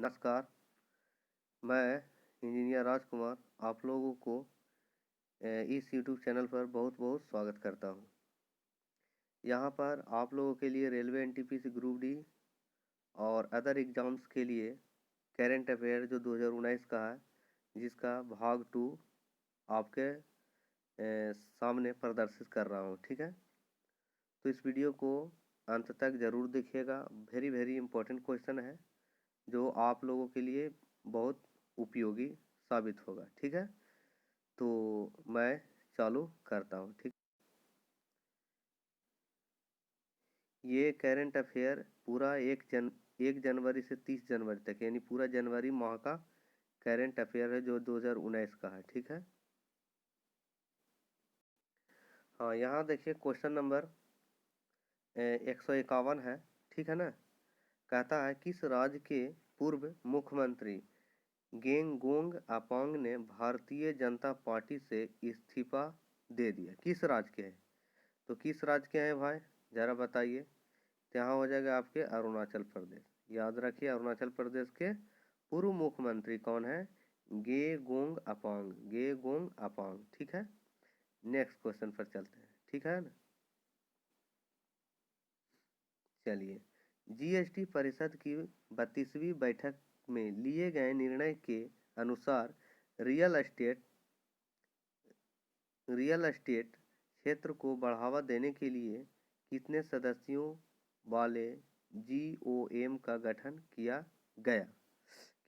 नमस्कार, मैं इंजीनियर राजकुमार आप लोगों को इस यूट्यूब चैनल पर बहुत बहुत स्वागत करता हूं। यहां पर आप लोगों के लिए रेलवे एनटीपीसी ग्रुप डी और अदर एग्ज़ाम्स के लिए करेंट अफेयर जो 2019 का है, जिसका भाग 2 आपके सामने प्रदर्शित कर रहा हूं। ठीक है, तो इस वीडियो को अंत तक ज़रूर देखिएगा। वेरी इंपॉर्टेंट क्वेश्चन है जो आप लोगों के लिए बहुत उपयोगी साबित होगा। ठीक है, तो मैं चालू करता हूँ। ठीक, ये करेंट अफेयर पूरा 1 जनवरी से 30 जनवरी तक, यानी पूरा जनवरी माह का करेंट अफेयर है जो 2019 का है। ठीक है, हाँ, यहाँ देखिए क्वेश्चन नंबर 151 है। ठीक है ना, कहता है किस राज्य के पूर्व मुख्यमंत्री गेंगोंग अपांग ने भारतीय जनता पार्टी से इस्तीफा दे दिया? किस राज्य के हैं? तो किस राज्य के हैं भाई, जरा बताइए। तो यहाँ हो जाएगा आपके अरुणाचल प्रदेश। याद रखिए, अरुणाचल प्रदेश के पूर्व मुख्यमंत्री कौन है? गेगोंग अपांग, गेगोंग अपांग। ठीक है, नेक्स्ट क्वेश्चन पर चलते हैं। ठीक है ना, चलिए। जीएसटी परिषद की 32वीं बैठक में लिए गए निर्णय के अनुसार रियल एस्टेट क्षेत्र को बढ़ावा देने के लिए कितने सदस्यों वाले जीओएम का गठन किया गया?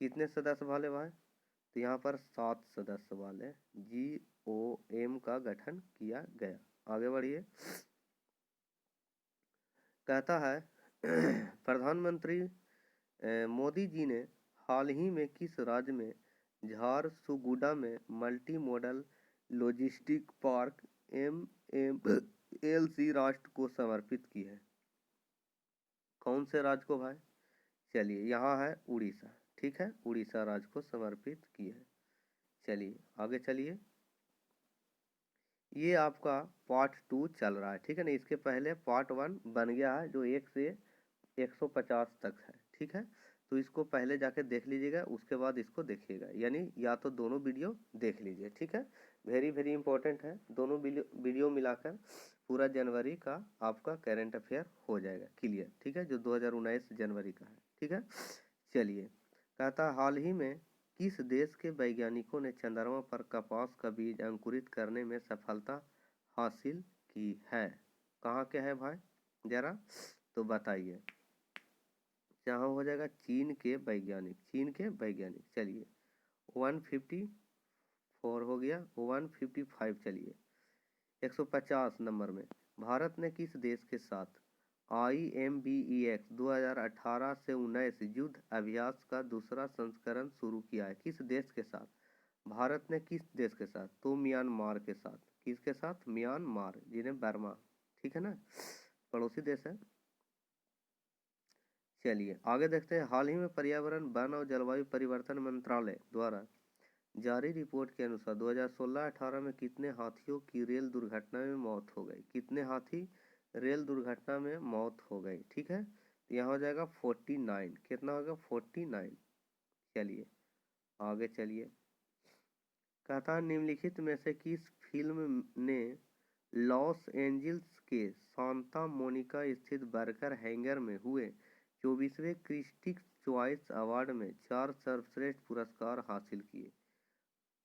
कितने सदस्य वाले भाई? तो यहाँ पर 7 सदस्य वाले जीओएम का गठन किया गया। आगे बढ़िए, कहता है प्रधानमंत्री मोदी जी ने हाल ही में किस राज्य में झारसुगुडा में multi modal logistic park MMLC राष्ट्र को समर्पित की है? कौन से राज्य को भाई? चलिए, यहाँ है उड़ीसा। ठीक है, उड़ीसा राज्य को समर्पित की है। चलिए आगे चलिए, ये आपका पार्ट 2 चल रहा है। ठीक है ना, इसके पहले पार्ट 1 बन गया है जो 1 से 150 तक है। ठीक है, तो इसको पहले जाके देख लीजिएगा, उसके बाद इसको देखिएगा, यानी या तो दोनों वीडियो देख लीजिए। ठीक है, वेरी इंपॉर्टेंट है। दोनों वीडियो मिलाकर पूरा जनवरी का आपका करेंट अफेयर हो जाएगा क्लियर। ठीक है, जो 2019 जनवरी का है। ठीक है, चलिए। कहता हाल ही में किस देश के वैज्ञानिकों ने चंद्रमा पर कपास का बीज अंकुरित करने में सफलता हासिल की है? कहाँ के है भाई, जरा तो बताइए। यहाँ हो जाएगा चीन के वैज्ञानिक, चीन के वैज्ञानिक। चलिए 154 हो गया, 155। चलिए 150 नंबर में, भारत ने किस देश के साथ IMBEX 2018 से 19 युद्ध अभ्यास का दूसरा संस्करण शुरू किया है? किस देश के साथ? भारत ने किस देश के साथ? तो म्यांमार के साथ। किसके साथ? म्यांमार, जिन्हें बर्मा, ठीक है ना, पड़ोसी देश है। चलिए आगे देखते हैं। हाल ही में पर्यावरण, वन और जलवायु परिवर्तन मंत्रालय द्वारा जारी रिपोर्ट के अनुसार 2016-18 में कितने हाथियों की रेल दुर्घटना में मौत हो गई? कितने हाथी रेल दुर्घटना में मौत हो गई? ठीक है, तो यहाँ हो जाएगा 49। कितना होगा? 49। चलिए आगे चलिए, कहता है निम्नलिखित में से किस फिल्म ने लॉस एंजल्स के सांता मोनिका स्थित बर्गर हैंगर में हुए 24वें क्रिटिक्स चॉइस अवार्ड में 4 सर्वश्रेष्ठ पुरस्कार हासिल किए?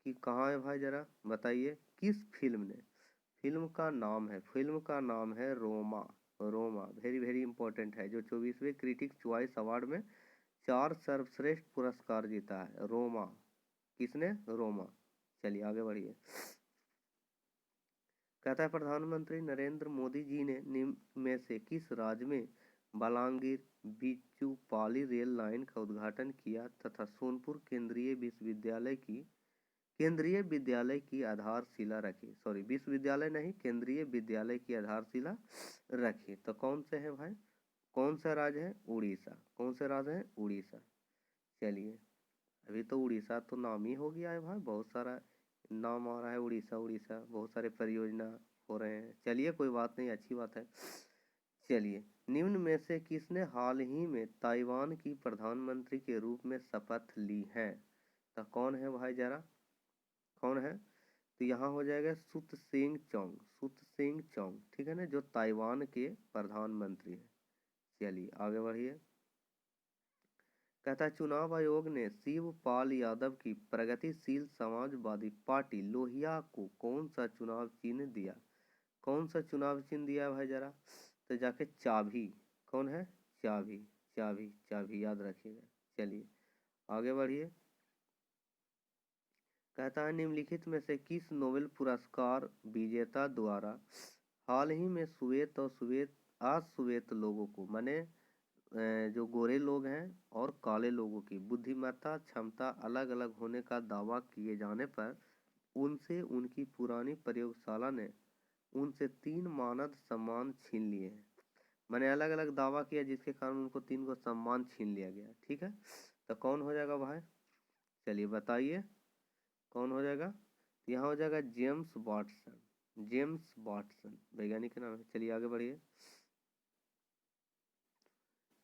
कि कहाँ है भाई, जरा बताइए किस फिल्म ने? फिल्म का नाम है रोमा। रोमा वेरी इंपॉर्टेंट है, जो 24वें क्रिटिक्स चॉइस अवार्ड में 4 सर्वश्रेष्ठ पुरस्कार जीता है। रोमा, किसने? रोमा। चलिए आगे बढ़िए, कहता है प्रधानमंत्री नरेंद्र मोदी जी ने निम्न में से किस राज्य में बलांगीर बिचूपाली रेल लाइन का उद्घाटन किया तथा सोनपुर केंद्रीय विद्यालय की आधारशिला रखी? सॉरी, विश्वविद्यालय नहीं, केंद्रीय विद्यालय की आधारशिला रखी। तो कौन से है भाई? कौन सा राज्य है? उड़ीसा। कौन से राज्य है? उड़ीसा। चलिए, अभी तो उड़ीसा तो नाम ही हो गया है भाई, बहुत सारा नाम आ रहा है उड़ीसा, बहुत सारे परियोजना हो रहे हैं। चलिए कोई बात नहीं, अच्छी बात है। चलिए, निम्न में से किसने हाल ही में ताइवान की प्रधानमंत्री के रूप में शपथ ली है? तो कौन है भाई जरा, कौन है? तो यहाँ हो जाएगा सुत सेंग चोंग, सुत सेंग चोंग, ठीक है ना, जो ताइवान के प्रधानमंत्री है। चलिए आगे बढ़िए। कहता है चुनाव आयोग ने शिवपाल यादव की प्रगतिशील समाजवादी पार्टी लोहिया को कौन सा चुनाव चिन्ह दिया? कौन सा चुनाव चिन्ह दिया भाई जरा? तो जाके चाबी, कौन है? चाबी, चाबी, चाबी याद रखिएगा। चलिए आगे बढ़िए। कहता है निम्नलिखित में से किस नोबेल पुरस्कार विजेता द्वारा हाल ही में श्वेत और श्वेत अश्वेत लोगों को, माने जो गोरे लोग हैं और काले लोगों की बुद्धिमत्ता क्षमता अलग अलग होने का दावा किए जाने पर उनसे उनकी पुरानी प्रयोगशाला ने उनसे 3 मानद सम्मान छीन लिए हैं। मैंने अलग अलग दावा किया जिसके कारण उनको 3 को सम्मान छीन लिया गया, ठीक है। तो कौन हो जाएगा भाई? चलिए बताइए कौन हो जाएगा? यहाँ हो जाएगा जेम्स वाटसन, जेम्स वाटसन वैज्ञानिक का नाम है। चलिए आगे बढ़िए।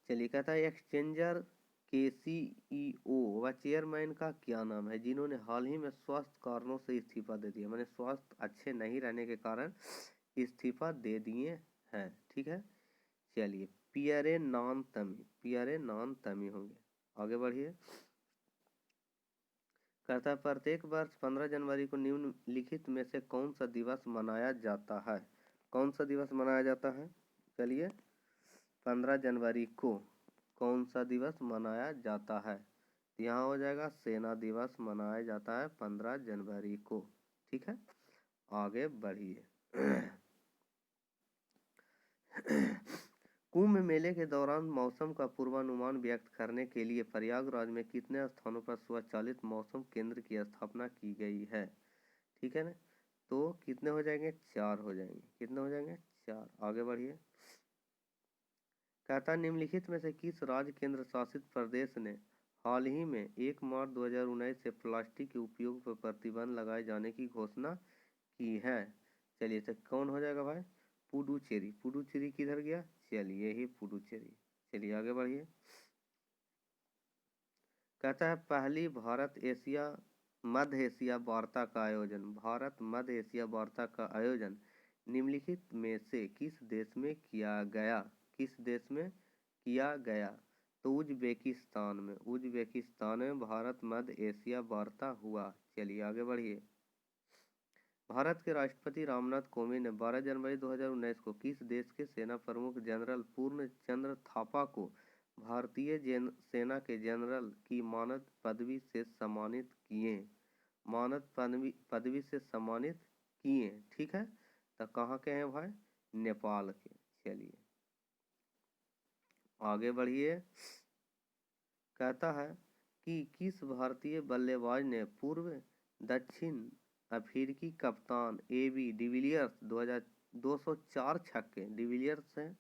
चलिए कहता है एक्सचेंजर के सीईओ व चेयरमैन का क्या नाम है जिन्होंने हाल ही में स्वास्थ्य कारणों से इस्तीफा दे दिया, मैंने स्वास्थ्य अच्छे नहीं रहने के कारण इस्तीफा दे दिए हैं, ठीक है। चलिए पियरे नान तमी, पियरे नान तमी होंगे। आगे बढ़िए। कहता है प्रत्येक वर्ष 15 जनवरी को निम्नलिखित में से कौन सा दिवस मनाया जाता है? कौन सा दिवस मनाया जाता है? चलिए 15 जनवरी को कौन सा दिवस मनाया जाता है? यहाँ हो जाएगा सेना दिवस मनाया जाता है 15 जनवरी को, ठीक है। आगे बढ़िए। कुंभ मेले के दौरान मौसम का पूर्वानुमान व्यक्त करने के लिए प्रयागराज में कितने स्थानों पर स्वचालित मौसम केंद्र की स्थापना की गई है? ठीक है ना, तो कितने हो जाएंगे? 4 हो जाएंगे। कितने हो जाएंगे? 4। आगे बढ़िए। कहता निम्नलिखित में से किस राज्य केंद्र शासित प्रदेश ने हाल ही में 1 मार्च 2019 से प्लास्टिक के उपयोग पर प्रतिबंध लगाए जाने की घोषणा की है? चलिए तो कौन हो जाएगा भाई? पुडुचेरी। पुडुचेरी किधर गया? चलिए ही पुडुचेरी। चलिए आगे बढ़िए। कहता है पहली भारत एशिया मध्य एशिया वार्ता का आयोजन, भारत मध्य एशिया वार्ता का आयोजन निम्नलिखित में से किस देश में किया गया? किस देश में किया गया? तो उज्बेकिस्तान में, उज्बेकिस्तान में भारत मध्य एशिया वार्ता हुआ। चलिए आगे बढ़िए। भारत के राष्ट्रपति रामनाथ कोविंद ने 12 जनवरी 2019 को किस देश के सेना प्रमुख जनरल पूर्ण चंद्र थापा को भारतीय सेना के जनरल की मानद पदवी से सम्मानित किए? मानद पदवी से सम्मानित किए, ठीक है। तो कहाँ के हैं भाई? नेपाल के। चलिए आगे बढ़िए। कहता है कि किस भारतीय बल्लेबाज ने पूर्व दक्षिण अफ्रीकी कप्तान एबी डिविलियर्स 204 छक्के, डिविलियर्स हैं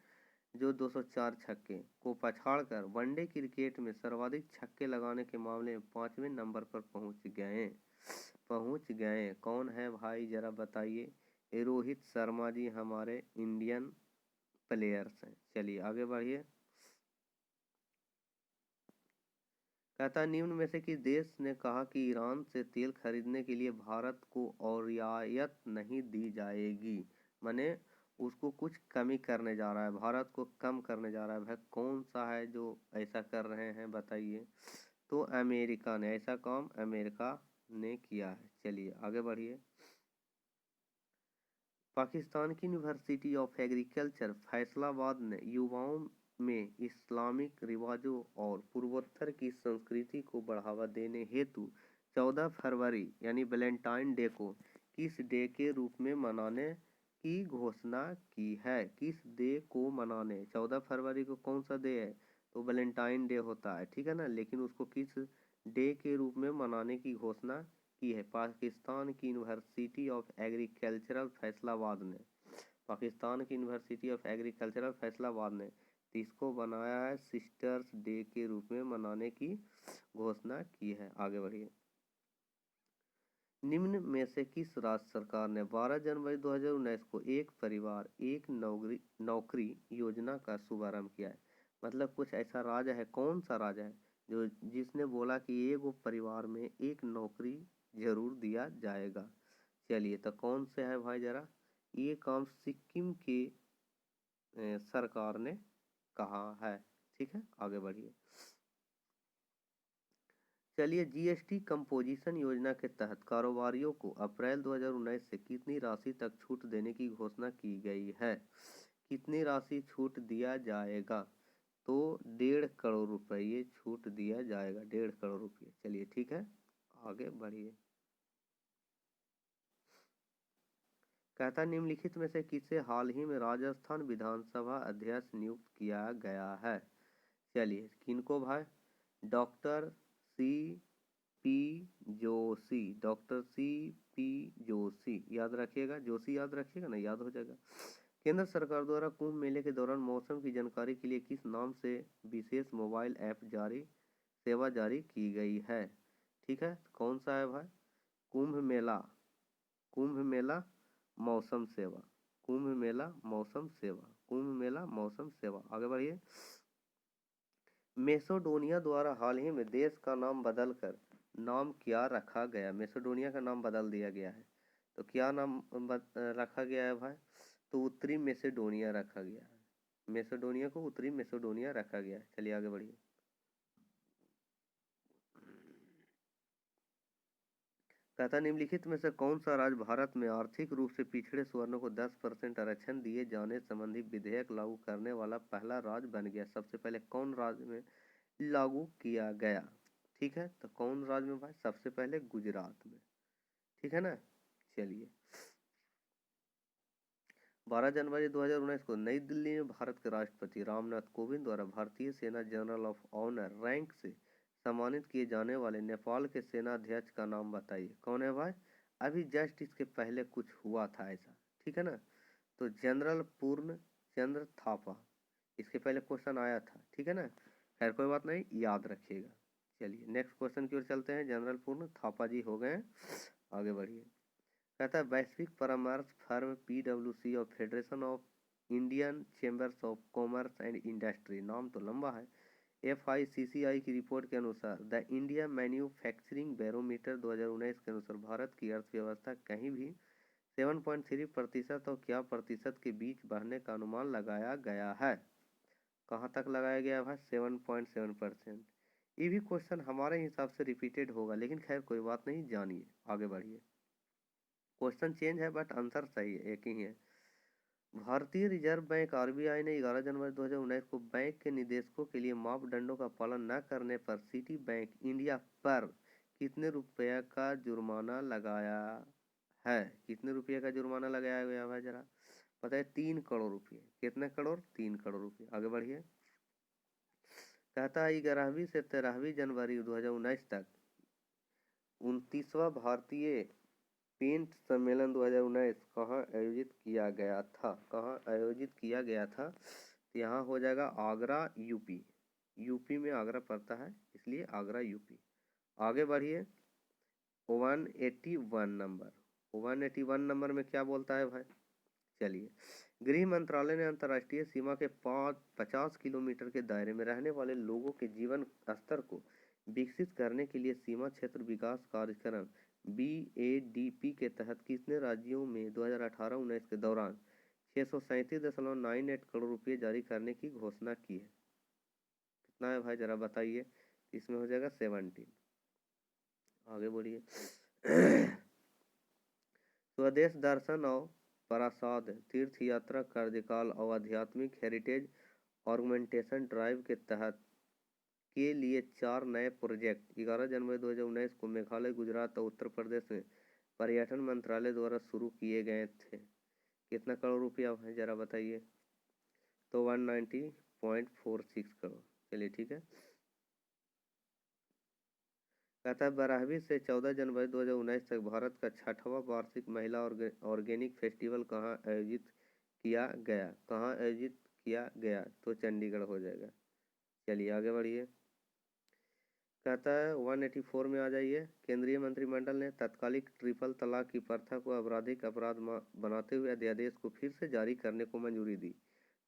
जो 204 छक्के को पछाड़कर वनडे क्रिकेट में सर्वाधिक छक्के लगाने के मामले में 5वें नंबर पर पहुंच गए। कौन है भाई जरा बताइए? रोहित शर्मा जी हमारे इंडियन प्लेयर्स हैं। चलिए आगे बढ़िए। कहता निम्न में से किस देश ने कहा कि ईरान से तेल खरीदने के लिए भारत को और रियायत नहीं दी जाएगी, माने उसको कुछ कमी करने जा रहा है, भारत को कम करने जा रहा है। भाई कौन सा है जो ऐसा कर रहे हैं बताइए? तो अमेरिका ने, ऐसा काम अमेरिका ने किया है। चलिए आगे बढ़िए। पाकिस्तान की यूनिवर्सिटी ऑफ एग्रीकल्चर फैसलाबाद ने युवाओं में इस्लामिक रिवाजों और पूर्वोत्तर की संस्कृति को बढ़ावा देने हेतु 14 फरवरी यानी वैलेंटाइन डे को किस डे के रूप में मनाने की घोषणा की है? किस डे को मनाने? 14 फरवरी को कौन सा डे है? तो वैलेंटाइन डे होता है, ठीक है ना, लेकिन उसको किस डे के रूप में मनाने की घोषणा की है? पाकिस्तान की यूनिवर्सिटी ऑफ एग्रीकल्चरल फैसलाबाद ने, पाकिस्तान की यूनिवर्सिटी ऑफ एग्रीकल्चरल फैसलाबाद ने इसको बनाया है सिस्टर्स डे के रूप में मनाने की घोषणा की है। आगे बढ़िए। निम्न में से किस राज्य सरकार ने 12 जनवरी 2019 को एक परिवार एक नौकरी योजना का शुभारंभ किया है? मतलब कुछ ऐसा राज्य है, कौन सा राज्य है जो जिसने बोला कि एक परिवार में एक नौकरी जरूर दिया जाएगा? चलिए, तो कौन से है भाई जरा? ये काम सिक्किम की सरकार ने कहा है। ठीक है, आगे बढ़िए। चलिए, जीएसटी कंपोजिशन योजना के तहत कारोबारियों को अप्रैल 2019 से कितनी राशि तक छूट देने की घोषणा की गई है? कितनी राशि छूट दिया जाएगा? तो 1.5 करोड़ रुपए ये छूट दिया जाएगा, 1.5 करोड़ रुपये। चलिए ठीक है, आगे बढ़िए। कहता निम्नलिखित में से किसे हाल ही में राजस्थान विधानसभा अध्यक्ष नियुक्त किया गया है? चलिए, किनको भाई? Doctor C P Joshi, doctor C P Joshi, याद रखिएगा, जोशी याद रखिएगा ना, याद हो जाएगा। केंद्र सरकार द्वारा कुंभ मेले के दौरान मौसम की जानकारी के लिए किस नाम से विशेष मोबाइल ऐप सेवा जारी की गई है? ठीक है, कौन सा है भाई? कुंभ मेला, कुंभ मेला मौसम सेवा, कुंभ मेला मौसम सेवा, कुंभ मेला मौसम सेवा। आगे बढ़िए। मैसेडोनिया द्वारा हाल ही में देश का नाम बदलकर नाम क्या रखा गया? मैसेडोनिया का नाम बदल दिया गया है, तो क्या नाम रखा गया है भाई? तो उत्तरी मैसेडोनिया रखा गया है। मैसेडोनिया को उत्तरी मैसेडोनिया रखा गया है। चलिए आगे बढ़िए। कहता निम्नलिखित में से कौन सा राज्य भारत में आर्थिक रूप से पिछड़े स्वर्णों को 10% आरक्षण दिए जाने संबंधी विधेयक लागू करने वाला पहला राज्य बन गया? सबसे पहले कौन राज्य में लागू किया गया? ठीक है, तो कौन राज्य में भाई? सबसे पहले गुजरात में। ठीक है ना। चलिए, 12 जनवरी 2019 को नई दिल्ली में भारत के राष्ट्रपति रामनाथ कोविंद द्वारा भारतीय सेना जनरल ऑफ ऑनर रैंक से सम्मानित किए जाने वाले नेपाल के सेना अध्यक्ष का नाम बताइए। कौन है भाई? अभी जस्ट इसके पहले कुछ हुआ था ऐसा, ठीक है ना। तो जनरल पूर्ण चंद्र थापा, इसके पहले क्वेश्चन आया था, ठीक है ना। खैर कोई बात नहीं, याद रखिएगा। चलिए नेक्स्ट क्वेश्चन की ओर चलते हैं। जनरल पूर्ण थापा जी हो गए, आगे बढ़िए। कहता है वैश्विक परामर्श फर्म PwC और federation of Indian chambers of commerce and industry, नाम तो लंबा है, FICCI की रिपोर्ट के अनुसार द इंडिया मैन्युफैक्चरिंग बैरोमीटर 2019 के अनुसार भारत की अर्थव्यवस्था कहीं भी 7.3% और क्या प्रतिशत के बीच बढ़ने का अनुमान लगाया गया है? कहाँ तक लगाया गया है? 7.7%। ये भी क्वेश्चन हमारे हिसाब से रिपीटेड होगा, लेकिन खैर कोई बात नहीं, जानिए आगे बढ़िए। क्वेश्चन चेंज है बट आंसर सही है, एक ही है। भारतीय रिजर्व बैंक RBI ने 11 जनवरी 2019 को बैंक के निदेशकों के लिए मापदंडों का पालन न करने पर सिटी बैंक इंडिया पर कितने रुपया का जुर्माना लगाया है? कितने रुपये का जुर्माना लगाया गया है जरा बताइए? 3 करोड़ रुपये। कितने करोड़? 3 करोड़ रुपये। आगे बढ़िए। कहता है 11वीं से 13वीं जनवरी 2019 तक 29वां भारतीय पेंट सम्मेलन 2019 कहाँ आयोजित किया गया था? कहाँ आयोजित किया गया था? तो यहाँ हो जाएगा आगरा, यूपी। यूपी में आगरा पड़ता है, इसलिए आगरा, यूपी। आगे बढ़िए। 181 नंबर, 181 नंबर में क्या बोलता है भाई? चलिए, गृह मंत्रालय ने अंतर्राष्ट्रीय सीमा के 50 किलोमीटर के दायरे में रहने वाले लोगों के जीवन स्तर को विकसित करने के लिए सीमा क्षेत्र विकास कार्यक्रम BADP के तहत कितने राज्यों में 2018-19 के दौरान 637.98 करोड़ रुपये जारी करने की घोषणा की है? कितना है भाई जरा बताइए? इसमें हो जाएगा 17। आगे बढ़िए। स्वदेश दर्शन और प्रसाद तीर्थ यात्रा कार्यकाल और आध्यात्मिक हेरिटेज ऑगमेंटेशन ड्राइव के तहत के लिए 4 नए प्रोजेक्ट 11 जनवरी 2019 को मेघालय, गुजरात और उत्तर प्रदेश में पर्यटन मंत्रालय द्वारा शुरू किए गए थे। कितना करोड़ रुपया है जरा बताइए? तो 190.46 करोड़। चलिए ठीक है। कहता है 12वीं से 14 जनवरी 2019 तक भारत का 6वां वार्षिक महिला ऑर्गेनिक फेस्टिवल कहाँ आयोजित किया गया? कहाँ आयोजित किया गया? तो चंडीगढ़ हो जाएगा। चलिए आगे बढ़िए। कहता है 184 में आ जाइए। केंद्रीय मंत्रिमंडल ने तत्कालिक ट्रिपल तलाक की प्रथा को आपराधिक अपराध बनाते हुए अध्यादेश को फिर से जारी करने को मंजूरी दी।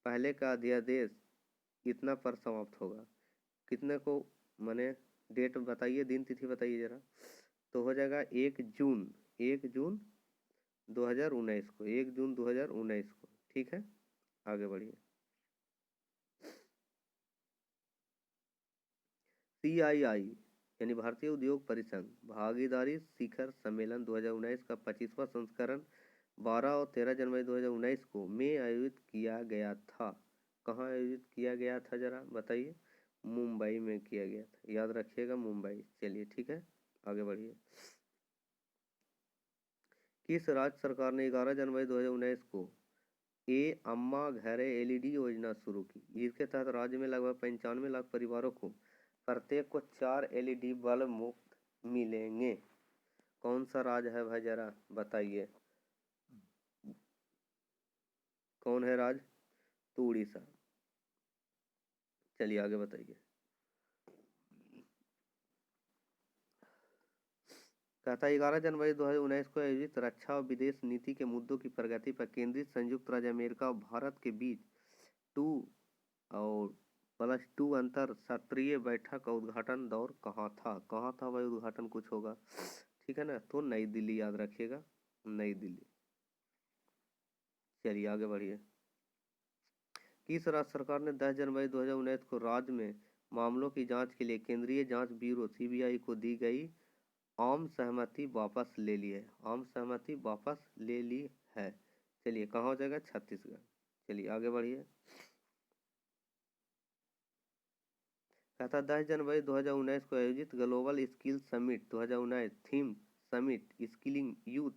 पहले का अध्यादेश कितना पर समाप्त होगा, कितने को, माने डेट बताइए, दिन तिथि बताइए जरा। तो हो जाएगा 1 जून 2019 को, 1 जून 2019 को। ठीक है, आगे बढ़िए। CII यानी भारतीय उद्योग परिसंघ भागीदारी शिखर सम्मेलन 2019 का 25वां संस्करण 12 और 13 जनवरी 2019 को में आयोजित किया गया था। कहाँ आयोजित किया गया था जरा बताइए। मुंबई में किया गया था, याद रखिएगा मुंबई। चलिए ठीक है, आगे बढ़िए। किस राज्य सरकार ने 11 जनवरी 2019 को अम्मा घरे LED योजना शुरू की, जिसके तहत राज्य में लगभग 95 लाख परिवारों को प्रत्येक को 4 LED बल्ब मुफ्त मिलेंगे। कौन सा राज्य है भाई जरा बताइए, कौन है राज्य? तो उड़ीसा। चलिए आगे बताइए। कहता है 11 जनवरी 2019 को आयोजित रक्षा और विदेश नीति के मुद्दों की प्रगति पर केंद्रित संयुक्त राज्य अमेरिका और भारत के बीच 2+2 अंतर सत्रीय बैठक का उद्घाटन दौर कहाँ था भाई? उद्घाटन कुछ होगा, ठीक है ना, तो नई दिल्ली, याद रखिएगा, नई दिल्ली। चलिए आगे बढ़िए। किस राज्य सरकार ने 10 जनवरी 2019 को राज्य में मामलों की जांच के लिए केंद्रीय जांच ब्यूरो CBI को दी गई आम सहमति वापस ले ली है? आम सहमति वापस ले ली है। चलिए कहाँ हो जाएगा? छत्तीसगढ़। चलिए आगे बढ़िए। कहता 10 जनवरी 2019 को आयोजित global skill summit 2019 theme summit skilling youth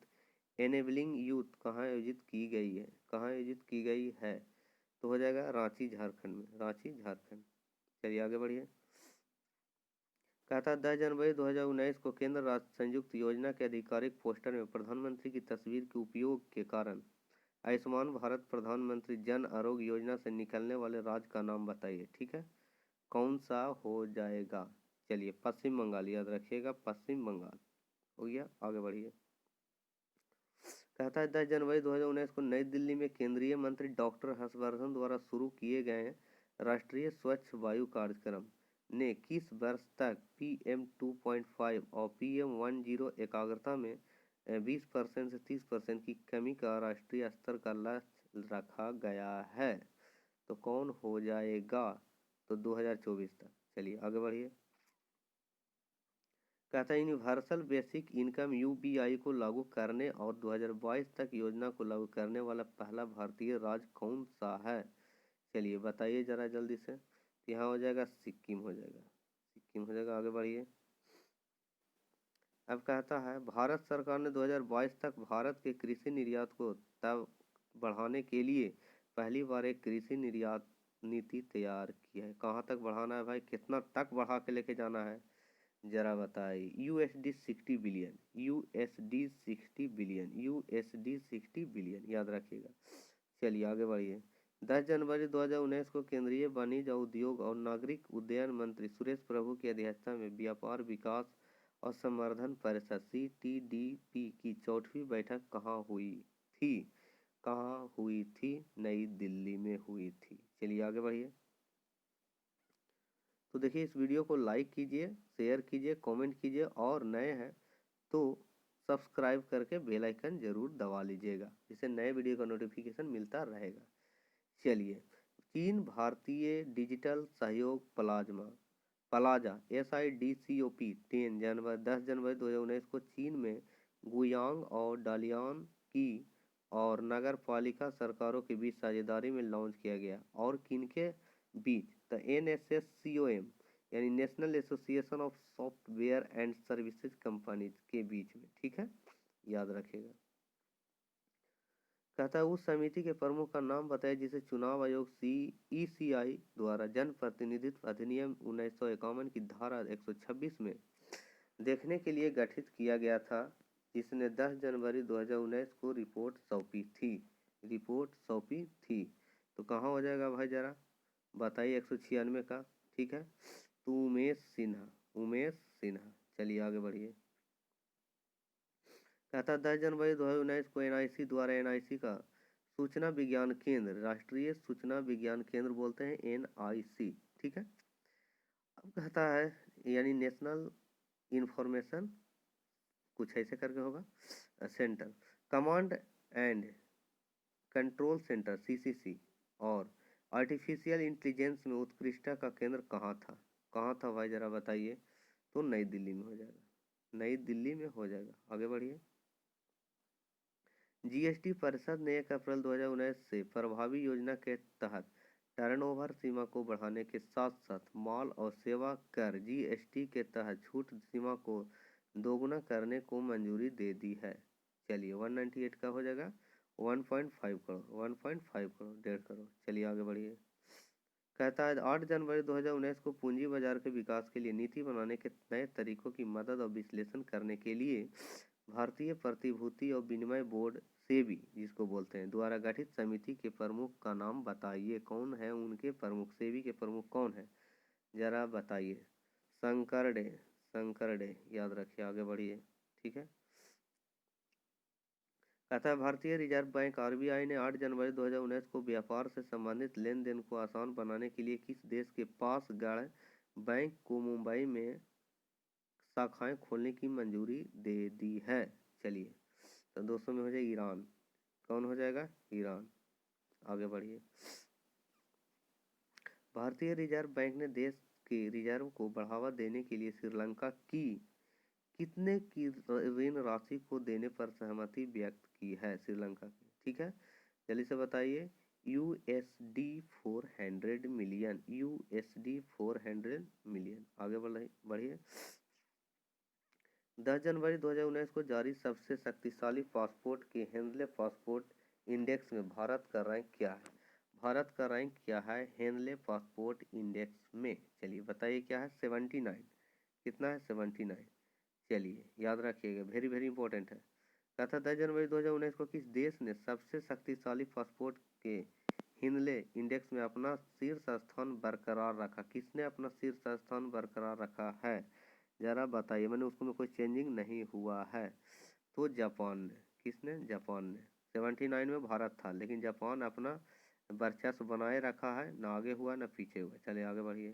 enabling youth कहाँ आयोजित की गई है? कहाँ आयोजित की गई है? तो हो जाएगा रांची झारखंड में, रांची झारखंड। चलिए आगे बढ़िए। कहता 10 जनवरी 2019 को केंद्र राज्य संयुक्त योजना के आधिकारिक पोस्टर में प्रधानमंत्री की तस्वीर के उपयोग के कारण आयुष्मान भारत प्रधानमंत्री जन आरोग्य योजना से निकलने वाले राज्य का नाम बताइए। ठीक है, कौन सा हो जाएगा? चलिए पश्चिम बंगाल, याद रखिएगा, पश्चिम बंगाल हो गया। आगे बढ़िए। कहता है 10 जनवरी 2019 को नई दिल्ली में केंद्रीय मंत्री डॉक्टर हर्षवर्धन द्वारा शुरू किए गए राष्ट्रीय स्वच्छ वायु कार्यक्रम ने किस वर्ष तक PM 2.5 और PM 10 एकाग्रता में 20% से 30% की कमी का राष्ट्रीय स्तर का लक्ष्य रखा गया है? तो कौन हो जाएगा? तो 2024 तक। चलिए आगे बढ़िए। कहता है यूनिवर्सल बेसिक इनकम UBI को लागू करने और 2022 तक योजना को लागू करने वाला पहला भारतीय राज्य कौन सा है? चलिए बताइए जरा जल्दी से। यहाँ हो जाएगा सिक्किम, हो जाएगा सिक्किम, हो जाएगा। आगे बढ़िए। अब कहता है भारत सरकार ने 2022 तक भारत के कृषि निर्यात को तब बढ़ाने के लिए पहली बार एक कृषि निर्यात नीति तैयार की है। कहाँ तक बढ़ाना है भाई? कितना तक बढ़ा के लेके जाना है जरा बताइए। USD 60 बिलियन, याद रखिएगा। चलिए आगे बढ़िए। 10 जनवरी 2019 को केंद्रीय वाणिज्य उद्योग और नागरिक उड्डयन मंत्री सुरेश प्रभु की अध्यक्षता में व्यापार विकास और संवर्धन परिषद CTDP की 4वीं बैठक कहाँ हुई थी? कहाँ हुई थी? नई दिल्ली में हुई थी। चलिए आगे बढ़िए। तो देखिए इस वीडियो को लाइक कीजिए, शेयर कीजिए, कमेंट कीजिए और नए हैं तो सब्सक्राइब करके बेल आइकन जरूर दबा लीजिएगा, जिससे नए वीडियो का नोटिफिकेशन मिलता रहेगा। चलिए, चीन भारतीय डिजिटल सहयोग प्लाजा SIDCOP 10 जनवरी 2019 को चीन में गुयांग और डालियान की और नगर पालिका सरकारों के बीच साझेदारी में लॉन्च किया गया। और किनके बीच? द NSSCOM यानी national association of software and services companies के बीच में। ठीक है, याद रखिएगा। कहता है उस समिति के प्रमुख का नाम बताइए जिसे चुनाव आयोग ECI द्वारा जन प्रतिनिधित्व अधिनियम 1951 की धारा 126 में देखने के लिए गठित किया गया था, जिसने 10 जनवरी 2019 को रिपोर्ट सौंपी थी। तो कहाँ हो जाएगा भाई जरा बताइए? 196 का। ठीक है, तो उमेश सिन्हा, उमेश सिन्हा। चलिए आगे बढ़िए। कहता 10 जनवरी 2019 को NIC द्वारा NIC का सूचना विज्ञान केंद्र, राष्ट्रीय सूचना विज्ञान केंद्र बोलते हैं NIC, ठीक है। अब कहता है यानी नेशनल इंफॉर्मेशन कुछ ऐसे करके होगा centre, command and control centre CCC और आर्टिफिशियल इंटेलिजेंस में उत्कृष्टता का केंद्र कहाँ था भाई जरा बताइए। तो नई दिल्ली में हो जाएगा, नई दिल्ली में हो जाएगा। आगे बढ़िए। GST परिषद ने 1 अप्रैल 2019 से प्रभावी योजना के तहत टर्नओवर सीमा को बढ़ाने के साथ साथ माल और सेवा कर GST के तहत छूट सीमा को दोगुना करने को मंजूरी दे दी है। चलिए 198 का हो जाएगा 1.5 करोड़, 1.5 करोड़, 1.5 करोड़। चलिए आगे बढ़िए। कहता है 8 जनवरी 2019 को पूंजी बाजार के विकास के लिए नीति बनाने के नए तरीकों की मदद और विश्लेषण करने के लिए भारतीय प्रतिभूति और विनिमय बोर्ड सेबी जिसको बोलते हैं द्वारा गठित समिति के प्रमुख का नाम बताइए। कौन है उनके प्रमुख, सेबी के प्रमुख कौन है जरा बताइए। शंकरडे याद रखिए। आगे बढ़िए, ठीक है। कहता है भारतीय रिजर्व बैंक RBI ने 8 जनवरी 2019 को व्यापार से संबंधित लेन देन को आसान बनाने के लिए किस देश के पास गढ़ बैंक को मुंबई में शाखाएं खोलने की मंजूरी दे दी है। चलिए तो 200 में हो जाए ईरान। कौन हो जाएगा? ईरान। आगे बढ़िए। भारतीय रिजर्व बैंक ने देश के रिजर्व को बढ़ावा देने के लिए श्रीलंका की कितने की ऋण राशि को देने पर सहमति व्यक्त की है श्रीलंका की, ठीक है। जल्दी से बताइए। USD 400 million, USD 400 million. आगे बढ़िए। 10 जनवरी 2019 को जारी सबसे शक्तिशाली पासपोर्ट के हेनले पासपोर्ट इंडेक्स में भारत का रैंक क्या है? भारत का रैंक क्या है हेनले पासपोर्ट इंडेक्स में? चलिए बताइए क्या है। 79। कितना है? 79। चलिए याद रखिएगा, वेरी वेरी इंपॉर्टेंट है। तथा 10 जनवरी 2019 को किस देश ने सबसे शक्तिशाली पासपोर्ट के हिनले इंडेक्स में अपना शीर्ष स्थान बरकरार रखा? किसने अपना शीर्ष स्थान बरकरार रखा है जरा बताइए। मैंने उसको में कोई चेंजिंग नहीं हुआ है। तो जापान ने। किसने? जापान ने। 79 में भारत था लेकिन जापान अपना वर्चस्व बनाए रखा है, ना आगे हुआ ना पीछे हुआ। चलिए आगे बढ़िए।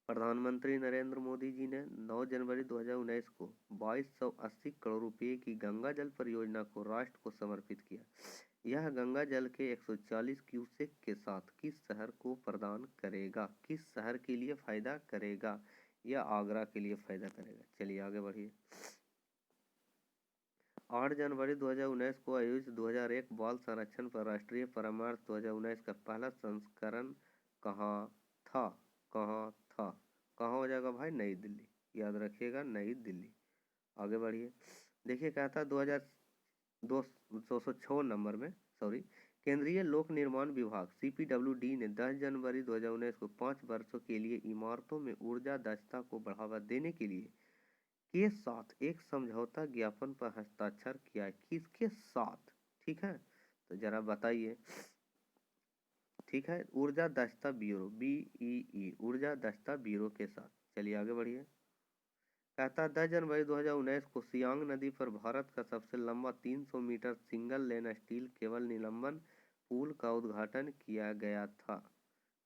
प्रधानमंत्री नरेंद्र मोदी जी ने 9 जनवरी 2019 को 2280 करोड़ रुपए की गंगा जल परियोजना को राष्ट्र को समर्पित किया। यह गंगा जल के 140 क्यूसेक के साथ किस शहर को प्रदान करेगा? किस शहर के लिए फायदा करेगा? या आगरा के लिए फायदा करेगा? चलिए आगे बढ़िए। 8 जनवरी 2019 को आयोजित 2001 बाल संरक्षण पर राष्ट्रीय परामर्श 2019 का पहला संस्करण कहाँ था? कहाँ हो जाएगा भाई? नई दिल्ली। याद रखिएगा, नई दिल्ली। आगे बढ़िए। देखिए कहता है 2206 नंबर में, सॉरी, केंद्रीय लोक निर्माण विभाग CPWD ने 10 जनवरी 2019 को 5 वर्षों के लिए इमारतों में ऊर्जा दक्षता को बढ़ावा देने के लिए के साथ एक समझौता ज्ञापन पर हस्ताक्षर किया है। किसके साथ? ठीक है, तो जरा बताइए। ठीक है, ऊर्जा दक्षता ब्यूरो BEE, ऊर्जा दक्षता ब्यूरो के साथ। चलिए आगे बढ़िए। कहता 10 जनवरी 2019 को सियांग नदी पर भारत का सबसे लंबा 300 metre single lane steel cable निलंबन पुल का उद्घाटन किया गया था।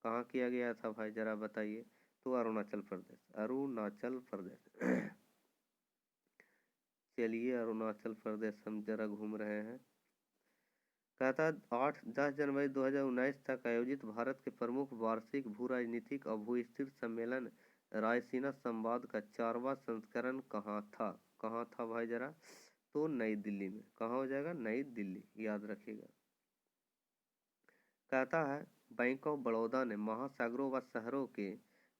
कहाँ किया गया था भाई जरा बताइए। तो अरुणाचल प्रदेश, अरुणाचल प्रदेश। चलिए अरुणाचल प्रदेश हम जरा घूम रहे हैं। कहता 8-10 जनवरी 2019 तक आयोजित भारत के प्रमुख वार्षिक भू राजनीतिक और भू स्थिर सम्मेलन रायसीना संवाद का 4वां संस्करण कहाँ था भाई जरा? तो नई दिल्ली में। कहाँ हो जाएगा? नई दिल्ली। याद रखिएगा। कहता है बैंक ऑफ बड़ौदा ने महासागरों व शहरों के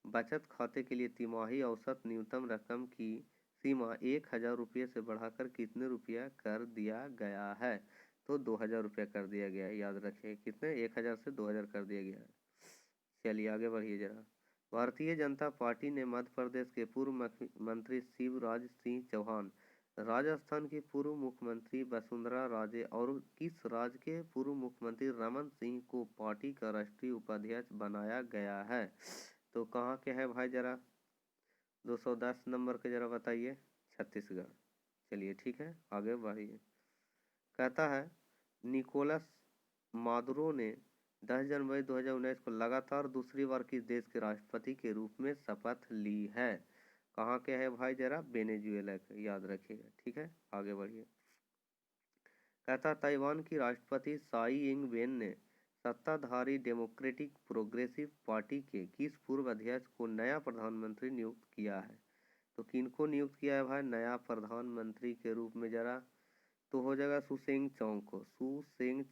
बचत खाते के लिए तिमाही औसत न्यूनतम रकम की सीमा 1000 रुपये से बढ़ाकर कितने रुपया कर दिया गया है? तो 2000 रुपया कर दिया गया है। याद रखिए कितने? 1000 से 2000 कर दिया गया है। चलिए आगे बढ़िए जरा। भारतीय जनता पार्टी ने मध्य प्रदेश के पूर्व मंत्री शिवराज सिंह चौहान, राजस्थान की पूर्व मुख्यमंत्री वसुंधरा राजे और किस राज्य के पूर्व मुख्यमंत्री रमन सिंह को पार्टी का राष्ट्रीय उपाध्यक्ष बनाया गया है? तो कहाँ के है भाई जरा? 210 नंबर के जरा बताइए। छत्तीसगढ़। चलिए ठीक है, आगे बढ़िए। कहता है निकोलस मादुरो ने 10 जनवरी 2019 को लगातार दूसरी बार किस देश के राष्ट्रपति के रूप में शपथ ली है? कहाँ के है भाई, जरा वेनेजुएला के, याद रखिएगा। ठीक है, आगे बढ़िए। कहता ताइवान की राष्ट्रपति साई इंग वेन ने सत्ताधारी डेमोक्रेटिक प्रोग्रेसिव पार्टी के किस पूर्व अध्यक्ष को नया प्रधानमंत्री नियुक्त किया है? तो किनको नियुक्त किया है भाई नया प्रधानमंत्री के रूप में, जरा? तो हो जाएगा सुसेंग चौंग को, सुसेंग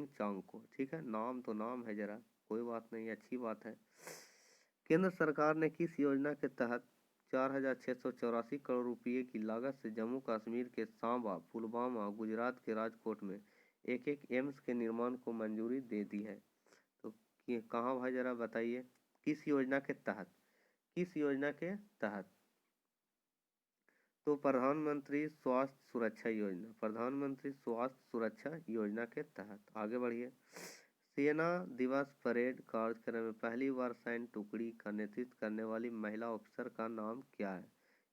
चांग को। ठीक है, नाम तो नाम है जरा, कोई बात नहीं, अच्छी बात है। केंद्र सरकार ने किस योजना के तहत 4,684 करोड़ रुपए की लागत से जम्मू कश्मीर के सांबा, पुलवामा, गुजरात के राजकोट में एक एक एम्स के निर्माण को मंजूरी दे दी है? तो कहाँ भाई, जरा बताइए, किस योजना के तहत, किस योजना के तहत? तो प्रधानमंत्री स्वास्थ्य सुरक्षा योजना, प्रधानमंत्री स्वास्थ्य सुरक्षा योजना के तहत। आगे बढ़िए। सेना दिवस परेड कार्यक्रम में पहली बार सैन्य टुकड़ी का नेतृत्व करने वाली महिला ऑफिसर का नाम क्या है?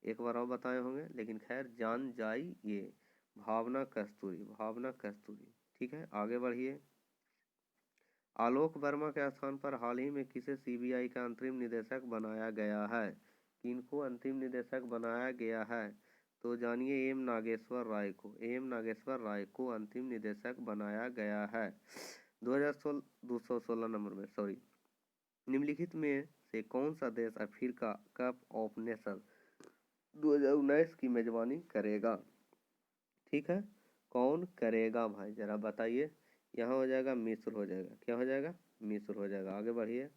एक बार और बताए होंगे, लेकिन खैर जान जाइए, भावना कस्तूरी, भावना कस्तूरी। ठीक है, आगे बढ़िए। आलोक वर्मा के स्थान पर हाल ही में किसे सीबीआई का अंतरिम निदेशक बनाया गया है? किनको अंतिम निदेशक बनाया गया है? तो जानिए एम नागेश्वर राय को, एम नागेश्वर राय को अंतिम निदेशक बनाया गया है 2016 216 नंबर में, सॉरी। निम्नलिखित में से कौन सा देश अफ्रीका कप ऑफ नेशन 2019 की मेजबानी करेगा? ठीक है, कौन करेगा भाई, जरा बताइए। यहाँ हो जाएगा मिस्र, हो जाएगा, क्या हो जाएगा? मिस्र हो जाएगा। आगे बढ़िए।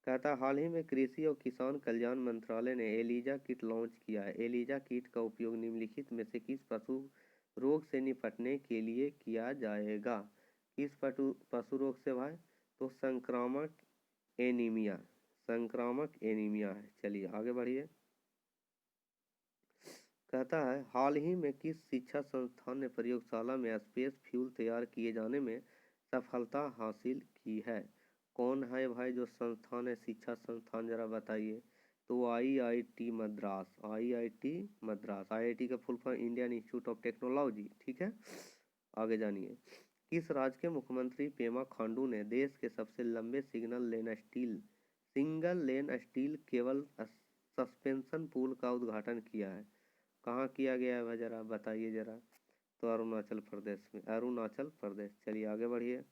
कहता हाल ही में कृषि और किसान कल्याण मंत्रालय ने एलिजा किट लॉन्च किया है। एलिजा किट का उपयोग निम्नलिखित में से किस पशु रोग से निपटने के लिए किया जाएगा? किस पशु रोग से भाई? तो संक्रामक एनीमिया, संक्रामक एनीमिया है। चलिए आगे बढ़िए। कहता है हाल ही में किस शिक्षा संस्थान ने प्रयोगशाला में स्पेस फ्यूल तैयार किए जाने में सफलता हासिल की है? कौन है भाई जो संस्थान है, शिक्षा संस्थान, जरा बताइए। तो IIT Madras, IIT Madras, IIT का full form Indian Institute of Technology. ठीक है, आगे जानिए। किस राज्य के मुख्यमंत्री पेमा खांडू ने देश के सबसे लंबे single lane steel cable suspension पुल का उद्घाटन किया है? कहाँ किया गया है जरा बताइए जरा। तो अरुणाचल प्रदेश में, अरुणाचल प्रदेश। चलिए आगे बढ़िए।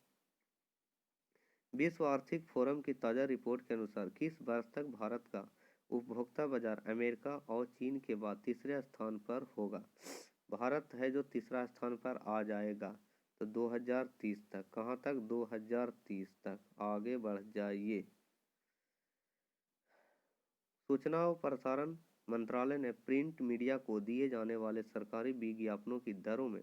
विश्व आर्थिक फोरम की ताज़ा रिपोर्ट के अनुसार किस वर्ष तक भारत का उपभोक्ता बाजार अमेरिका और चीन के बाद तीसरे स्थान पर होगा? भारत है जो तीसरा स्थान पर आ जाएगा। तो 2030 तक, कहाँ तक? 2030 तक। आगे बढ़ जाइए। सूचना और प्रसारण मंत्रालय ने प्रिंट मीडिया को दिए जाने वाले सरकारी विज्ञापनों की दरों में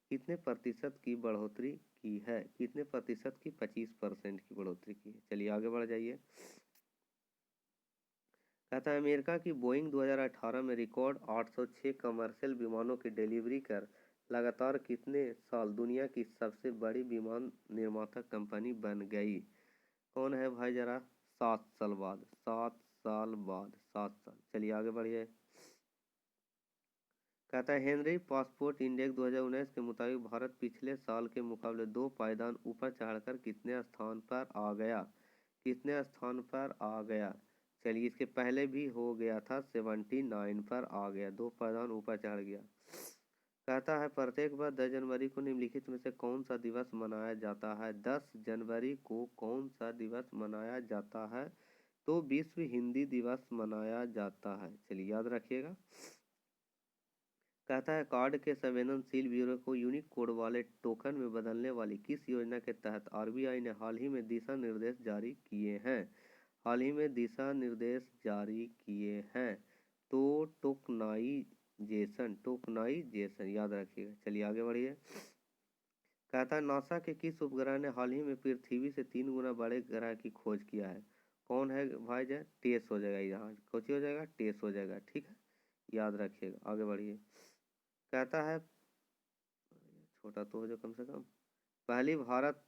कितने प्रतिशत की बढ़ोतरी की है? कितने प्रतिशत की? 25% की बढ़ोतरी की है। चलिए आगे बढ़ जाइए। कहता है अमेरिका की बोइंग 2018 में रिकॉर्ड 806 कमर्शियल विमानों की डिलीवरी कर लगातार कितने साल दुनिया की सबसे बड़ी विमान निर्माता कंपनी बन गई? कौन है भाई जरा? 7 साल बाद, 7 साल बाद, 7 साल। चलिए आगे बढ़िए। कहता है हेनरी पासपोर्ट इंडेक्स 2019 के मुताबिक भारत पिछले साल के मुकाबले 2 पायदान ऊपर चढ़कर कितने स्थान पर आ गया? कितने स्थान पर आ गया? चलिए इसके पहले भी हो गया था, 79 पर आ गया, 2 पायदान ऊपर चढ़ गया। कहता है प्रत्येक बार 10 जनवरी को निम्नलिखित में से कौन सा दिवस मनाया जाता है? 10 जनवरी को कौन सा दिवस मनाया जाता है? तो विश्व हिंदी दिवस मनाया जाता है। चलिए याद रखिएगा। कहता है कार्ड के संवेदनशील ब्यूरो को यूनिक कोड वाले टोकन में बदलने वाली किस योजना के तहत आरबीआई ने हाल ही में दिशा निर्देश जारी किए हैं? हाल ही में दिशा निर्देश जारी किए हैं। तो टोकनाइजेशन याद रखिएगा। चलिए आगे बढ़िए। कहता है नासा के किस उपग्रह ने हाल ही में पृथ्वी से 3 गुना बड़े ग्रह की खोज किया है? कौन है भाई? जय टेस हो जाएगा, यहाँ कुछ हो जाएगा, टेस हो जाएगा। ठीक है, याद रखिएगा। आगे बढ़िए। कहता है छोटा तो हो जाए कम से कम। पहली भारत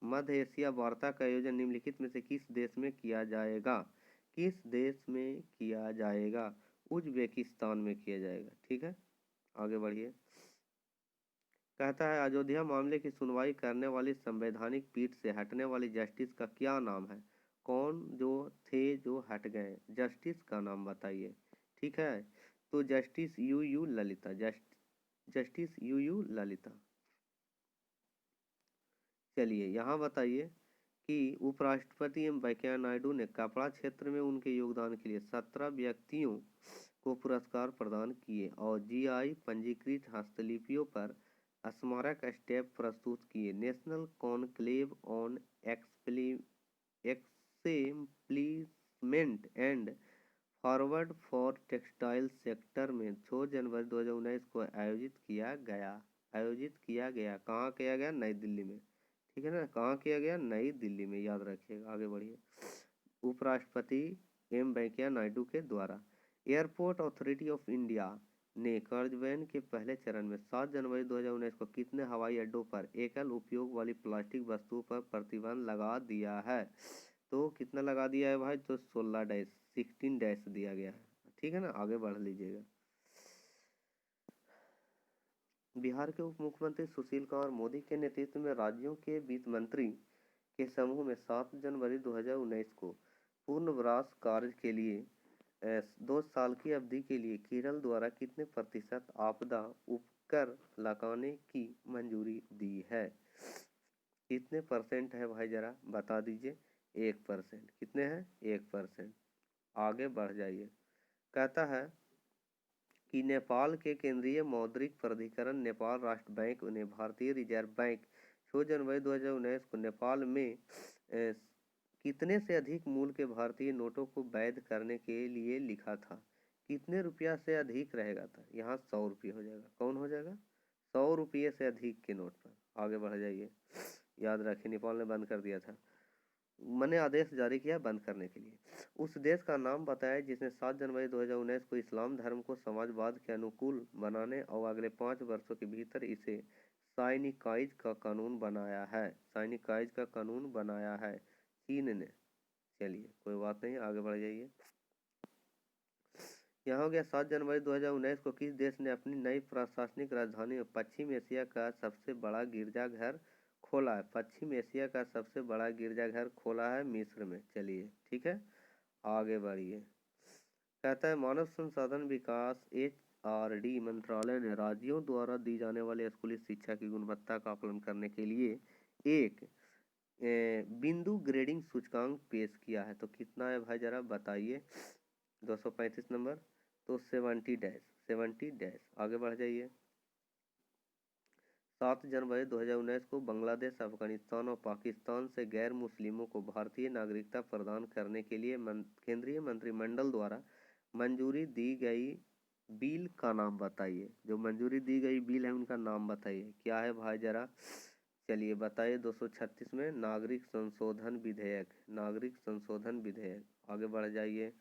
मध्य एशिया वार्ता का आयोजन निम्नलिखित में से किस देश में किया जाएगा? किस देश में किया जाएगा? उज्बेकिस्तान में किया जाएगा। ठीक है, आगे बढ़िए। कहता है अयोध्या मामले की सुनवाई करने वाली संवैधानिक पीठ से हटने वाली जस्टिस का क्या नाम है? कौन जो थे जो हट गए, जस्टिस का नाम बताइए। ठीक है, तो justice U Lalita, justice U Lalita. चलिए यहाँ बताइए कि उपराष्ट्रपति एम वेंकैया नायडू ने कपड़ा क्षेत्र में उनके योगदान के लिए 17 व्यक्तियों को पुरस्कार प्रदान किए और जीआई पंजीकृत हस्तलिपियों पर स्मारक स्टैम्प प्रस्तुत किए। नेशनल कॉन्क्लेव ऑन एक्सेम्प्लीमेंट and forward for textile sector में 6 जनवरी 2019 को आयोजित किया गया। कहाँ किया गया? नई दिल्ली में। ठीक है ना, कहाँ किया गया? नई दिल्ली में, याद रखिएगा। आगे बढ़िए। उपराष्ट्रपति एम वेंकैया नायडू के द्वारा एयरपोर्ट अथॉरिटी ऑफ इंडिया ने कर्जबैन के पहले चरण में 7 जनवरी 2019 को कितने हवाई अड्डों पर एकल उपयोग वाली प्लास्टिक वस्तुओं पर प्रतिबंध लगा दिया है? तो कितना लगा दिया है भाई? तो 16 दिया गया है। ठीक है ना, आगे बढ़ लीजिएगा। बिहार के उप मुख्यमंत्री सुशील कुमार मोदी के नेतृत्व में राज्यों के वित्त मंत्री के समूह में 7 जनवरी 2019 को पुनर्वास कार्य के लिए 2 साल की अवधि के लिए केरल द्वारा कितने प्रतिशत आपदा उपकर लगाने की मंजूरी दी है? कितने परसेंट है भाई, जरा बता दीजिए। 1%। कितने हैं? 1%। आगे बढ़ जाइए। कहता है कि नेपाल के केंद्रीय मौद्रिक प्राधिकरण नेपाल राष्ट्र बैंक ने भारतीय रिजर्व बैंक 6 जनवरी 2019 को नेपाल में कितने से अधिक मूल्य के भारतीय नोटों को वैध करने के लिए लिखा था? कितने रुपया से अधिक रहेगा था? यहाँ 100 रुपये हो जाएगा। कौन हो जाएगा? 100 रुपये से अधिक के नोट पर। आगे बढ़ जाइए। याद रखिए, नेपाल ने बंद कर दिया था, मैंने आदेश जारी किया बंद करने के लिए। उस देश का नाम बताया जिसने 7 जनवरी 2019 को इस्लाम धर्म को समाजवाद के अनुकूल बनाने और अगले 5 वर्षों के भीतर इसे साइनिकाइज का कानून बनाया है। साइनिकाइज का कानून बनाया है चीन ने। चलिए कोई बात नहीं, आगे बढ़ जाइए। यहाँ हो गया 7 जनवरी 2019 को किस देश ने अपनी नई प्रशासनिक राजधानी में पश्चिम एशिया का सबसे बड़ा गिरजाघर खोला है? पश्चिम एशिया का सबसे बड़ा गिरजाघर खोला है मिस्र में। चलिए ठीक है, आगे बढ़िए। कहता है मानव संसाधन विकास HRD मंत्रालय ने राज्यों द्वारा दी जाने वाली स्कूली शिक्षा की गुणवत्ता का आकलन करने के लिए एक बिंदु ग्रेडिंग सूचकांक पेश किया है। तो कितना है भाई, जरा बताइए। 235 नंबर, तो 70 डैश। आगे बढ़ जाइए। 7 जनवरी 2019 को बांग्लादेश, अफगानिस्तान और पाकिस्तान से गैर मुस्लिमों को भारतीय नागरिकता प्रदान करने के लिए केंद्रीय मंत्रिमंडल द्वारा मंजूरी दी गई बिल का नाम बताइए। जो मंजूरी दी गई बिल है उनका नाम बताइए। क्या है भाई, जरा चलिए बताइए। 236 में नागरिक संशोधन विधेयक, नागरिक संशोधन विधेयक। आगे बढ़ जाइए।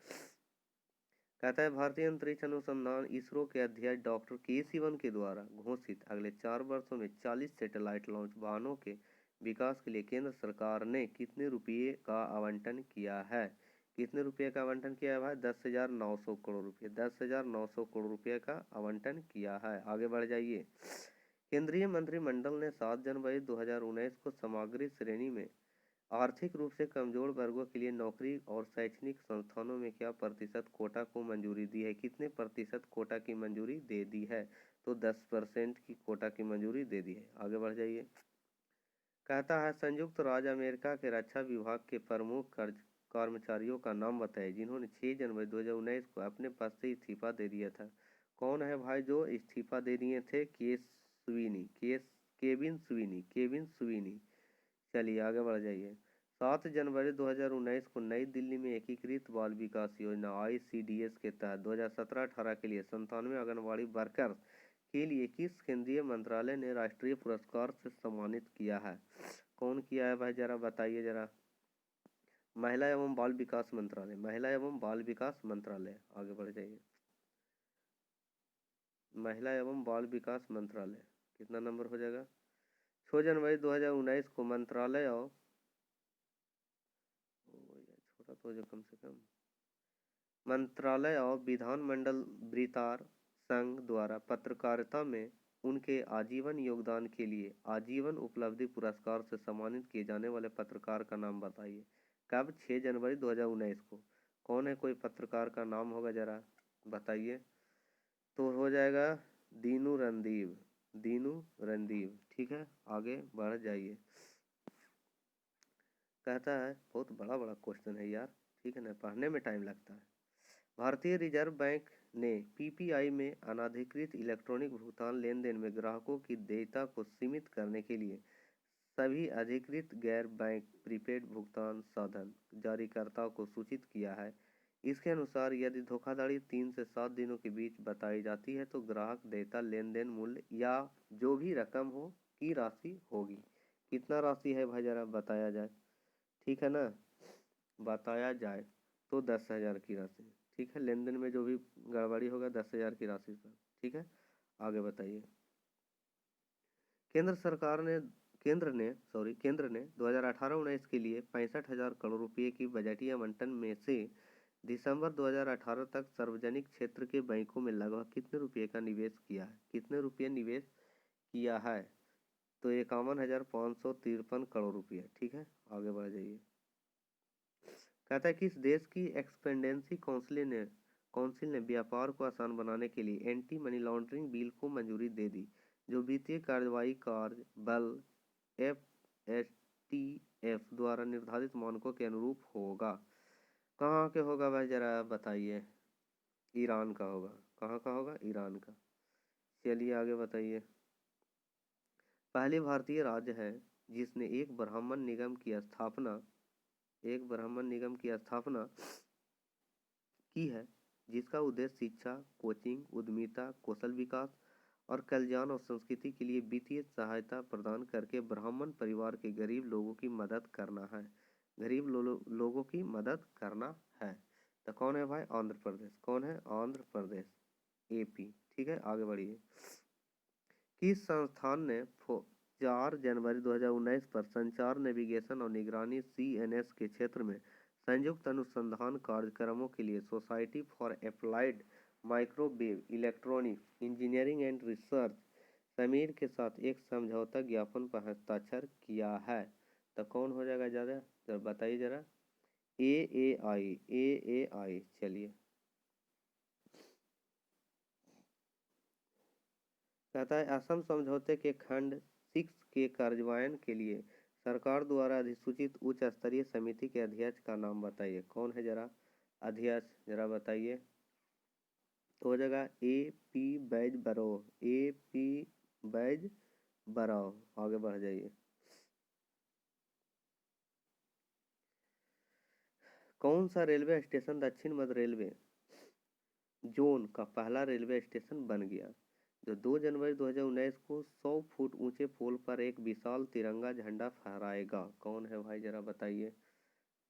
कहता है भारतीय अंतरिक्ष अनुसंधान इसरो के अध्यक्ष डॉक्टर के सिवन के द्वारा घोषित अगले 4 वर्षों में 40 सैटेलाइट लॉन्च वाहनों के विकास के लिए केंद्र सरकार ने कितने रुपये का आवंटन किया है? कितने रुपये का आवंटन किया है भाई? 10,900 करोड़ रुपये। 10,900 करोड़ रुपये का आवंटन किया है। आगे बढ़ जाइए। केंद्रीय मंत्रिमंडल ने 7 जनवरी 2019 को समग्र श्रेणी में आर्थिक रूप से कमजोर वर्गों के लिए नौकरी और शैक्षणिक संस्थानों में क्या प्रतिशत कोटा को मंजूरी दी है? कितने प्रतिशत कोटा की मंजूरी दे दी है? तो 10% की कोटा की मंजूरी दे दी है। आगे बढ़ जाइए। कहता है संयुक्त राज्य अमेरिका के रक्षा विभाग के प्रमुख कर्मचारियों का नाम बताइए जिन्होंने 6 जनवरी 2019 को अपने पद से इस्तीफा दे दिया था। कौन है भाई जो इस्तीफा दे दिए थे? Kevin Sweeney. चलिए आगे बढ़ जाइए। 7 जनवरी 2019 को नई दिल्ली में एकीकृत बाल विकास योजना ICDS के तहत 2017-18 के लिए 97 आंगनबाड़ी वर्कर्स के लिए किस केंद्रीय मंत्रालय ने राष्ट्रीय पुरस्कार से सम्मानित किया है? कौन किया है भाई, जरा बताइए जरा। महिला एवं बाल विकास मंत्रालय, महिला एवं बाल विकास मंत्रालय। आगे बढ़ जाइए। महिला एवं बाल विकास मंत्रालय कितना नंबर हो जाएगा? 6 जनवरी 2019 को मंत्रालय और छोटा तो हो जाए कम से कम। मंत्रालय और विधानमंडल वृत्तार संघ द्वारा पत्रकारिता में उनके आजीवन योगदान के लिए आजीवन उपलब्धि पुरस्कार से सम्मानित किए जाने वाले पत्रकार का नाम बताइए। कब? 6 जनवरी 2019 को। कौन है कोई पत्रकार का नाम होगा जरा बताइए। तो हो जाएगा दीनू रणदीव। दीनू रणदीव, ठीक है, आगे बढ़ जाइए। कहता है बहुत बड़ा बड़ा क्वेश्चन है यार, ठीक है ना, पढ़ने में टाइम लगता है। भारतीय रिजर्व बैंक ने पीपीआई में अनाधिकृत इलेक्ट्रॉनिक भुगतान लेन देन में ग्राहकों की देयता को सीमित करने के लिए सभी अधिकृत गैर बैंक प्रीपेड भुगतान साधन जारीकर्ताओं को सूचित किया है। इसके अनुसार यदि धोखाधड़ी 3 से 7 दिनों के बीच बताई जाती है तो ग्राहक देयता लेन देन मूल्य या जो भी रकम हो की राशि होगी। कितना राशि है भाई जरा बताया जाए, ठीक है ना, बताया जाए तो 10,000 की राशि, ठीक है, लेन देन में जो भी गड़बड़ी होगा 10,000 की राशि पर, ठीक है। आगे बताइए। केंद्र ने 2018-19 के लिए 65,000 करोड़ रुपए की बजटीय आवंटन में से दिसंबर 2018 तक सार्वजनिक क्षेत्र के बैंकों में लगभग कितने रुपए का निवेश किया है? कितने रुपए निवेश किया है? तो 51,553 करोड़ रुपये, ठीक है, आगे बढ़ जाइए। कहता है किस देश की एक्सपेंडेंसी काउंसिल ने व्यापार को आसान बनाने के लिए एंटी मनी लॉन्ड्रिंग बिल को मंजूरी दे दी, जो वित्तीय कार्रवाई कार्य बल FATF द्वारा निर्धारित मानकों के अनुरूप होगा। कहाँ के होगा भाई जरा बताइए। ईरान का होगा। कहाँ का होगा? ईरान का। चलिए आगे बताइए। पहले भारतीय राज्य है जिसने एक ब्राह्मण निगम की स्थापना की है, जिसका उद्देश्य शिक्षा, कोचिंग, उद्यमिता, कौशल विकास और कल्याण और संस्कृति के लिए वित्तीय सहायता प्रदान करके ब्राह्मण परिवार के गरीब लोगों की मदद करना है। गरीब लोगों की मदद करना है। तो कौन है भाई? आंध्र प्रदेश। कौन है? आंध्र प्रदेश, AP, ठीक है, आगे बढ़िए। किस संस्थान ने 4 जनवरी 2019 पर संचार नेविगेशन और निगरानी CNS के क्षेत्र में संयुक्त अनुसंधान कार्यक्रमों के लिए society for applied microwave electronics engineering and research Sameer के साथ एक समझौता ज्ञापन पर हस्ताक्षर किया है? तो कौन हो जाएगा जरा बताइए जरा। AAI। चलिए, कहता है असम समझौते के खंड 6 के कार्यान्वयन के लिए सरकार द्वारा अधिसूचित उच्च स्तरीय समिति के अध्यक्ष का नाम बताइए। कौन है जरा अध्यक्ष, जरा बताइए। तो हो जाएगा AP बैजबराव। AP बैजबराव, आगे बढ़ जाइए। कौन सा रेलवे स्टेशन दक्षिण मध्य रेलवे जोन का पहला रेलवे स्टेशन बन गया, जो 2 जनवरी 2019 को 100 फुट ऊंचे पोल पर एक विशाल तिरंगा झंडा फहराएगा? कौन है भाई जरा बताइए।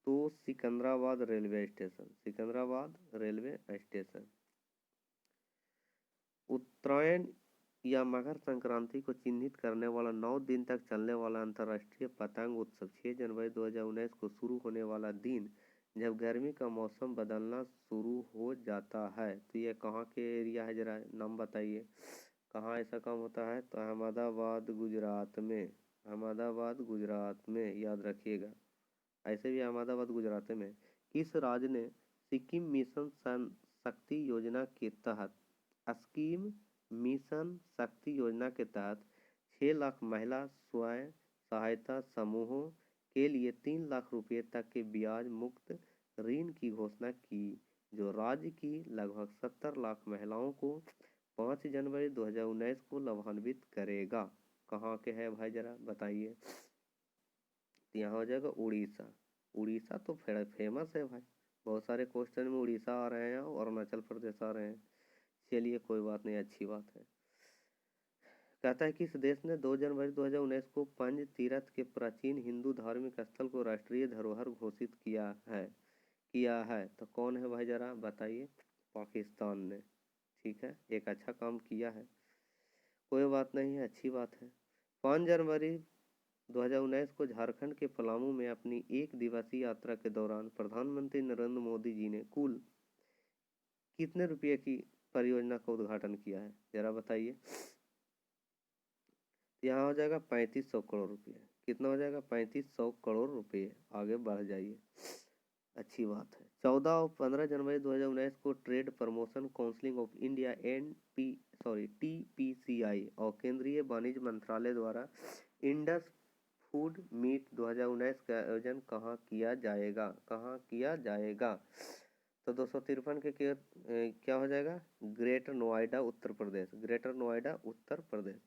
तो Secunderabad railway station. Secunderabad railway station. Uttarayan या मकर संक्रांति को चिन्हित करने वाला 9 दिन तक चलने वाला अंतर्राष्ट्रीय पतंग उत्सव 6 जनवरी 2019 को शुरू होने वाला दिन जब गर्मी का मौसम बदलना शुरू हो जाता है। तो ये कहाँ के एरिया है जरा नाम बताइए। कहाँ ऐसा काम होता है? तो अहमदाबाद गुजरात में। अहमदाबाद गुजरात में, याद रखिएगा। ऐसे भी अहमदाबाद गुजरात में। किस राज्य ने सिक्किम मिशन शक्ति योजना के तहत स्कीम मिशन शक्ति योजना के तहत 6 लाख महिला स्वयं सहायता समूहों के लिए 3 लाख रुपए तक के ब्याज मुक्त ऋण की घोषणा की, जो राज्य की लगभग 70 लाख महिलाओं को 5 जनवरी 2019 को लाभान्वित करेगा? कहाँ के है भाई जरा बताइए। तो यहाँ हो जाएगा उड़ीसा। उड़ीसा तो फेमस है भाई, बहुत सारे क्वेश्चन में उड़ीसा आ रहे हैं और अरुणाचल प्रदेश आ रहे हैं। चलिए कोई बात नहीं, अच्छी बात है। कहता है किस देश ने 2 जनवरी 2019 को पंज तीर्थ के प्राचीन हिंदू धार्मिक स्थल को राष्ट्रीय धरोहर घोषित किया है? तो कौन है भाई जरा बताइए। पाकिस्तान ने, ठीक है, एक अच्छा काम किया है, कोई बात नहीं है, अच्छी बात है। 5 जनवरी 2019 को झारखंड के पलामू में अपनी 1 दिवसीय यात्रा के दौरान प्रधानमंत्री नरेंद्र मोदी जी ने कुल कितने रुपये की परियोजना का उद्घाटन किया है, जरा बताइए। यहाँ हो जाएगा 3500 करोड़ रुपये। कितना हो जाएगा? 3500 करोड़ रुपये। आगे बढ़ जाइए, अच्छी बात है। 14 और 15 जनवरी 2019 को trade promotion council of India TPCI और केंद्रीय वाणिज्य मंत्रालय द्वारा इंडस फूड मीट 2019 का आयोजन कहाँ किया जाएगा? कहाँ किया जाएगा? तो 253 के क्या हो जाएगा? Greater Noida Uttar Pradesh. Greater Noida Uttar Pradesh.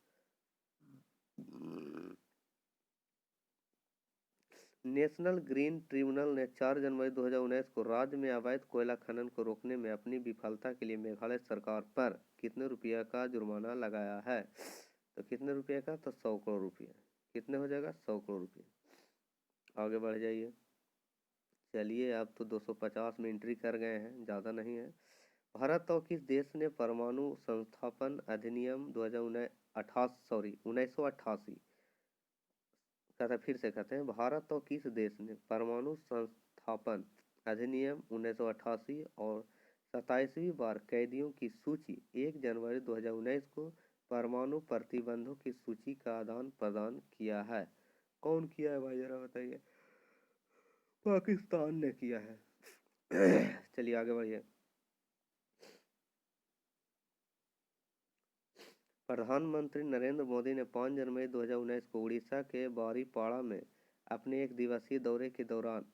National green tribunal ने 4 जनवरी 2019 को राज्य में अवैध कोयला खनन को रोकने में अपनी विफलता के लिए मेघालय सरकार पर कितने रुपये का जुर्माना लगाया है? तो कितने रुपये का? तो 100 करोड़ रुपये। कितने हो जाएगा? 100 करोड़ रुपये। आगे बढ़ जाइए। चलिए, अब तो 250 में एंट्री कर गए हैं, ज़्यादा नहीं है। भारत और किस देश ने परमाणु संस्थापन अधिनियम 1988 कहते फिर से कहते हैं, भारत और किस देश ने परमाणु संस्थापन अधिनियम 1988 और 27वीं बार कैदियों की सूची 1 जनवरी 2019 को परमाणु प्रतिबंधों की सूची का आदान प्रदान किया है? कौन किया है भाई, जरा बताइए। पाकिस्तान ने किया है। चलिए आगे बढ़िए। प्रधानमंत्री नरेंद्र मोदी ने 5 जनवरी 2019 को उड़ीसा के बारीपाड़ा में अपने 1 दिवसीय दौरे के दौरान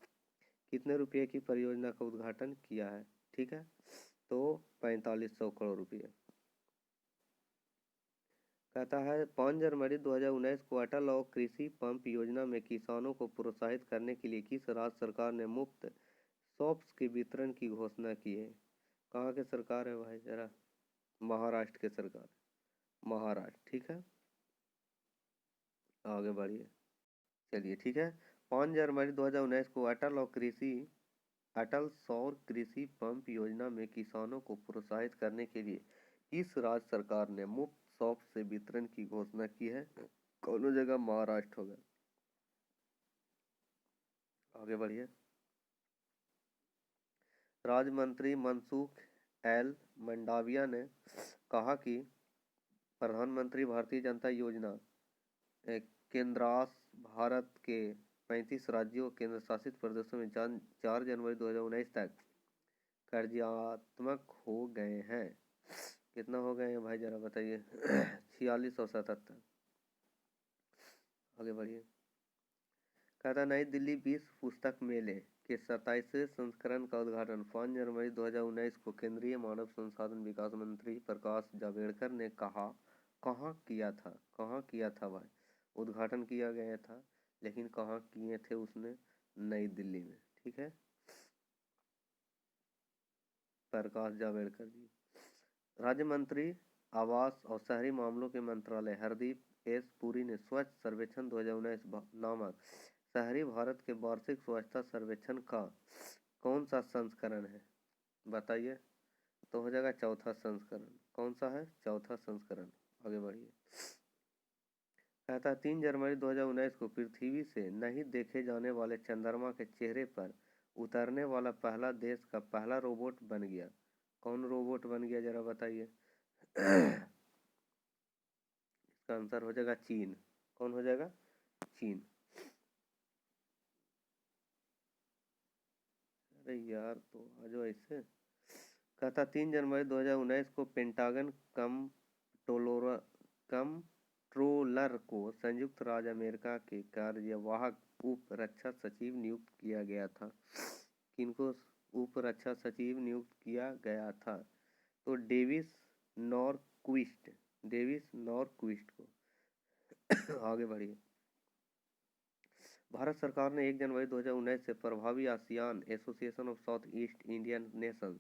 कितने रुपए की परियोजना का उद्घाटन किया है? ठीक है, तो 4500 करोड़ रुपये। कहता है 5 जनवरी 2019 को अटल और कृषि पंप योजना में किसानों को प्रोत्साहित करने के लिए किस राज्य सरकार ने मुफ्त सॉप्स के वितरण की घोषणा की है? कहाँ के सरकार है भाई, जरा। महाराष्ट्र के सरकार। महाराष्ट्र, ठीक है। आगे बढ़िए। चलिए ठीक है। 5 जनवरी 2019 को अटल सौर कृषि पंप योजना में किसानों को प्रोत्साहित करने के लिए किस राज्य सरकार ने मुफ्त सौर से वितरण की घोषणा की है? कौन जगह? महाराष्ट्र होगा। आगे बढ़िए। राज्य मंत्री मनसुख एल मंडाविया ने कहा कि प्रधानमंत्री भारतीय जनता योजना केंद्रास भारत के 35 राज्यों केंद्र शासित प्रदेशों में 4 जनवरी 2019 तक कार्यात्मक हो गए हैं। कितना हो गए हैं भाई, जरा बताइए। 46 और 77। आगे बढ़िए। कहता नई दिल्ली विश्व पुस्तक मेले के 27वें संस्करण का उद्घाटन 5 जनवरी 2019 को केंद्रीय मानव संसाधन विकास मंत्री प्रकाश जावड़ेकर ने कहाँ किया था? कहाँ किया था भाई? उद्घाटन किया गया था, लेकिन कहाँ किए थे उसने? नई दिल्ली में, ठीक है। प्रकाश जावड़ेकर जी। राज्य मंत्री आवास और शहरी मामलों के मंत्रालय हरदीप एस पुरी ने स्वच्छ सर्वेक्षण 2019 नामक शहरी भारत के वार्षिक स्वच्छता सर्वेक्षण का कौन सा संस्करण है? बताइए। तो हो जाएगा चौथा संस्करण। कौन सा है? चौथा संस्करण। आगे बढ़िए। कहता है 3 जनवरी 2019 को पृथ्वी से नहीं देखे जाने वाले चंद्रमा के चेहरे पर उतरने वाला पहला देश का पहला रोबोट बन गया। कौन रोबोट बन गया, जरा बताइए। इसका आंसर हो जाएगा चीन। कौन हो जाएगा? चीन। अरे यार, तो आ जाओ ऐसे। कहता 3 जनवरी 2019 को पेंटागन कंट्रोलर को संयुक्त राज्य अमेरिका के कार्यवाहक उप रक्षा सचिव नियुक्त किया गया था। किनको उप रक्षा सचिव नियुक्त किया गया था? तो डेविस नॉरक्विस्ट को। आगे बढ़िए। भारत सरकार ने 1 जनवरी 2019 से प्रभावी ASEAN association of south east Indian nation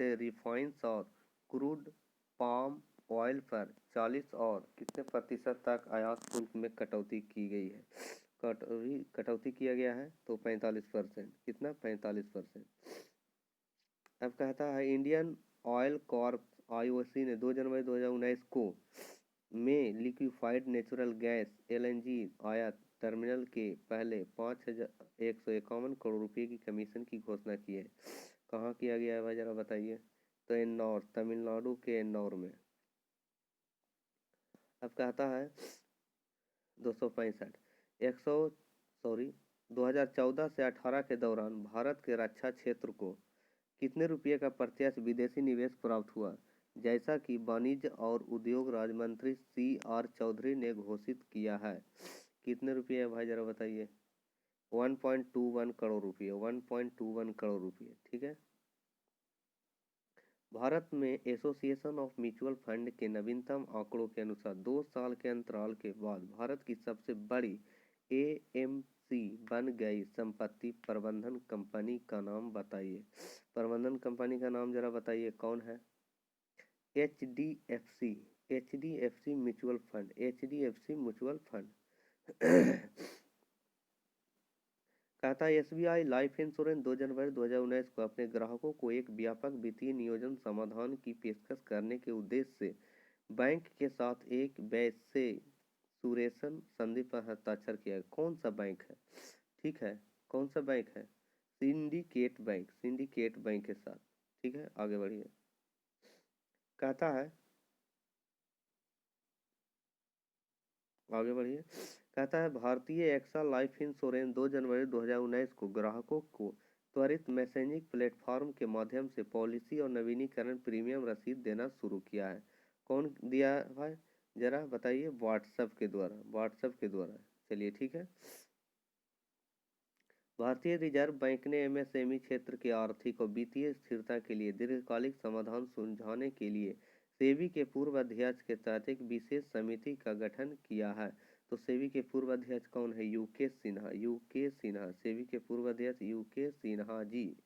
से रिफाइंड और क्रूड पाम ऑयल पर 40 और कितने प्रतिशत तक आयात शुल्क में कटौती की गई है? कटौती किया गया है, तो 45%। कितना? 45%। अब कहता है इंडियन ऑयल कॉर्प IOC ने 2 जनवरी 2019 को में लिक्विफाइड नेचुरल गैस LNG आयात टर्मिनल के पहले 5,151 करोड़ रुपए की कमीशन की घोषणा की है। कहाँ किया गया है भाई, जरा बताइए। तो एन्नौर, तमिलनाडु के एन्नौर में। अब कहता है 265 2014 से 18 के दौरान भारत के रक्षा क्षेत्र को कितने रुपये का प्रत्यक्ष विदेशी निवेश प्राप्त हुआ, जैसा कि वाणिज्य और उद्योग राज्य मंत्री CR चौधरी ने घोषित किया है। कितने रुपये है भाई, जरा बताइए। 1.21 करोड़ रुपये, 1.21 करोड़ रुपये, ठीक है। भारत में एसोसिएशन ऑफ म्यूचुअल फंड के नवीनतम आंकड़ों के अनुसार 2 साल के अंतराल के बाद भारत की सबसे बड़ी AMC बन गई। संपत्ति प्रबंधन कंपनी का नाम बताइए। प्रबंधन कंपनी का नाम जरा बताइए, कौन है? HDFC mutual fund, HDFC mutual fund. कहता है SBI लाइफ इंश्योरेंस 2 जनवरी 2019 को अपने ग्राहकों को एक व्यापक वित्तीय नियोजन समाधान की पेशकश करने के उद्देश्य से बैंक के साथ एक वैसे सुरेशन संधि पर हस्ताक्षर किया। कौन सा बैंक है? ठीक है, कौन सा बैंक है? सिंडिकेट बैंक, सिंडिकेट बैंक के साथ। ठीक है, आगे बढ़िए। कहता है, आगे बढ़िए। कहता है भारतीय एक्सा लाइफ इंश्योरेंस 2 जनवरी 2019 को ग्राहकों को त्वरित मैसेजिंग प्लेटफॉर्म के माध्यम से पॉलिसी और नवीनीकरण प्रीमियम रसीद देना शुरू किया है। कौन दिया भाई, जरा बताइए। व्हाट्सएप के द्वारा, व्हाट्सएप के द्वारा। चलिए ठीक है। भारतीय रिजर्व बैंक ने MSME क्षेत्र के आर्थिक और वित्तीय स्थिरता के लिए दीर्घकालिक समाधान सुझाने के लिए सेबी के पूर्व अध्यक्ष के तहत एक विशेष समिति का गठन किया है। तो सेबी के पूर्व अध्यक्ष कौन है? यूके सिन्हा, यूके सिन्हा, सेबी के पूर्व अध्यक्ष यूके सिन्हा जी।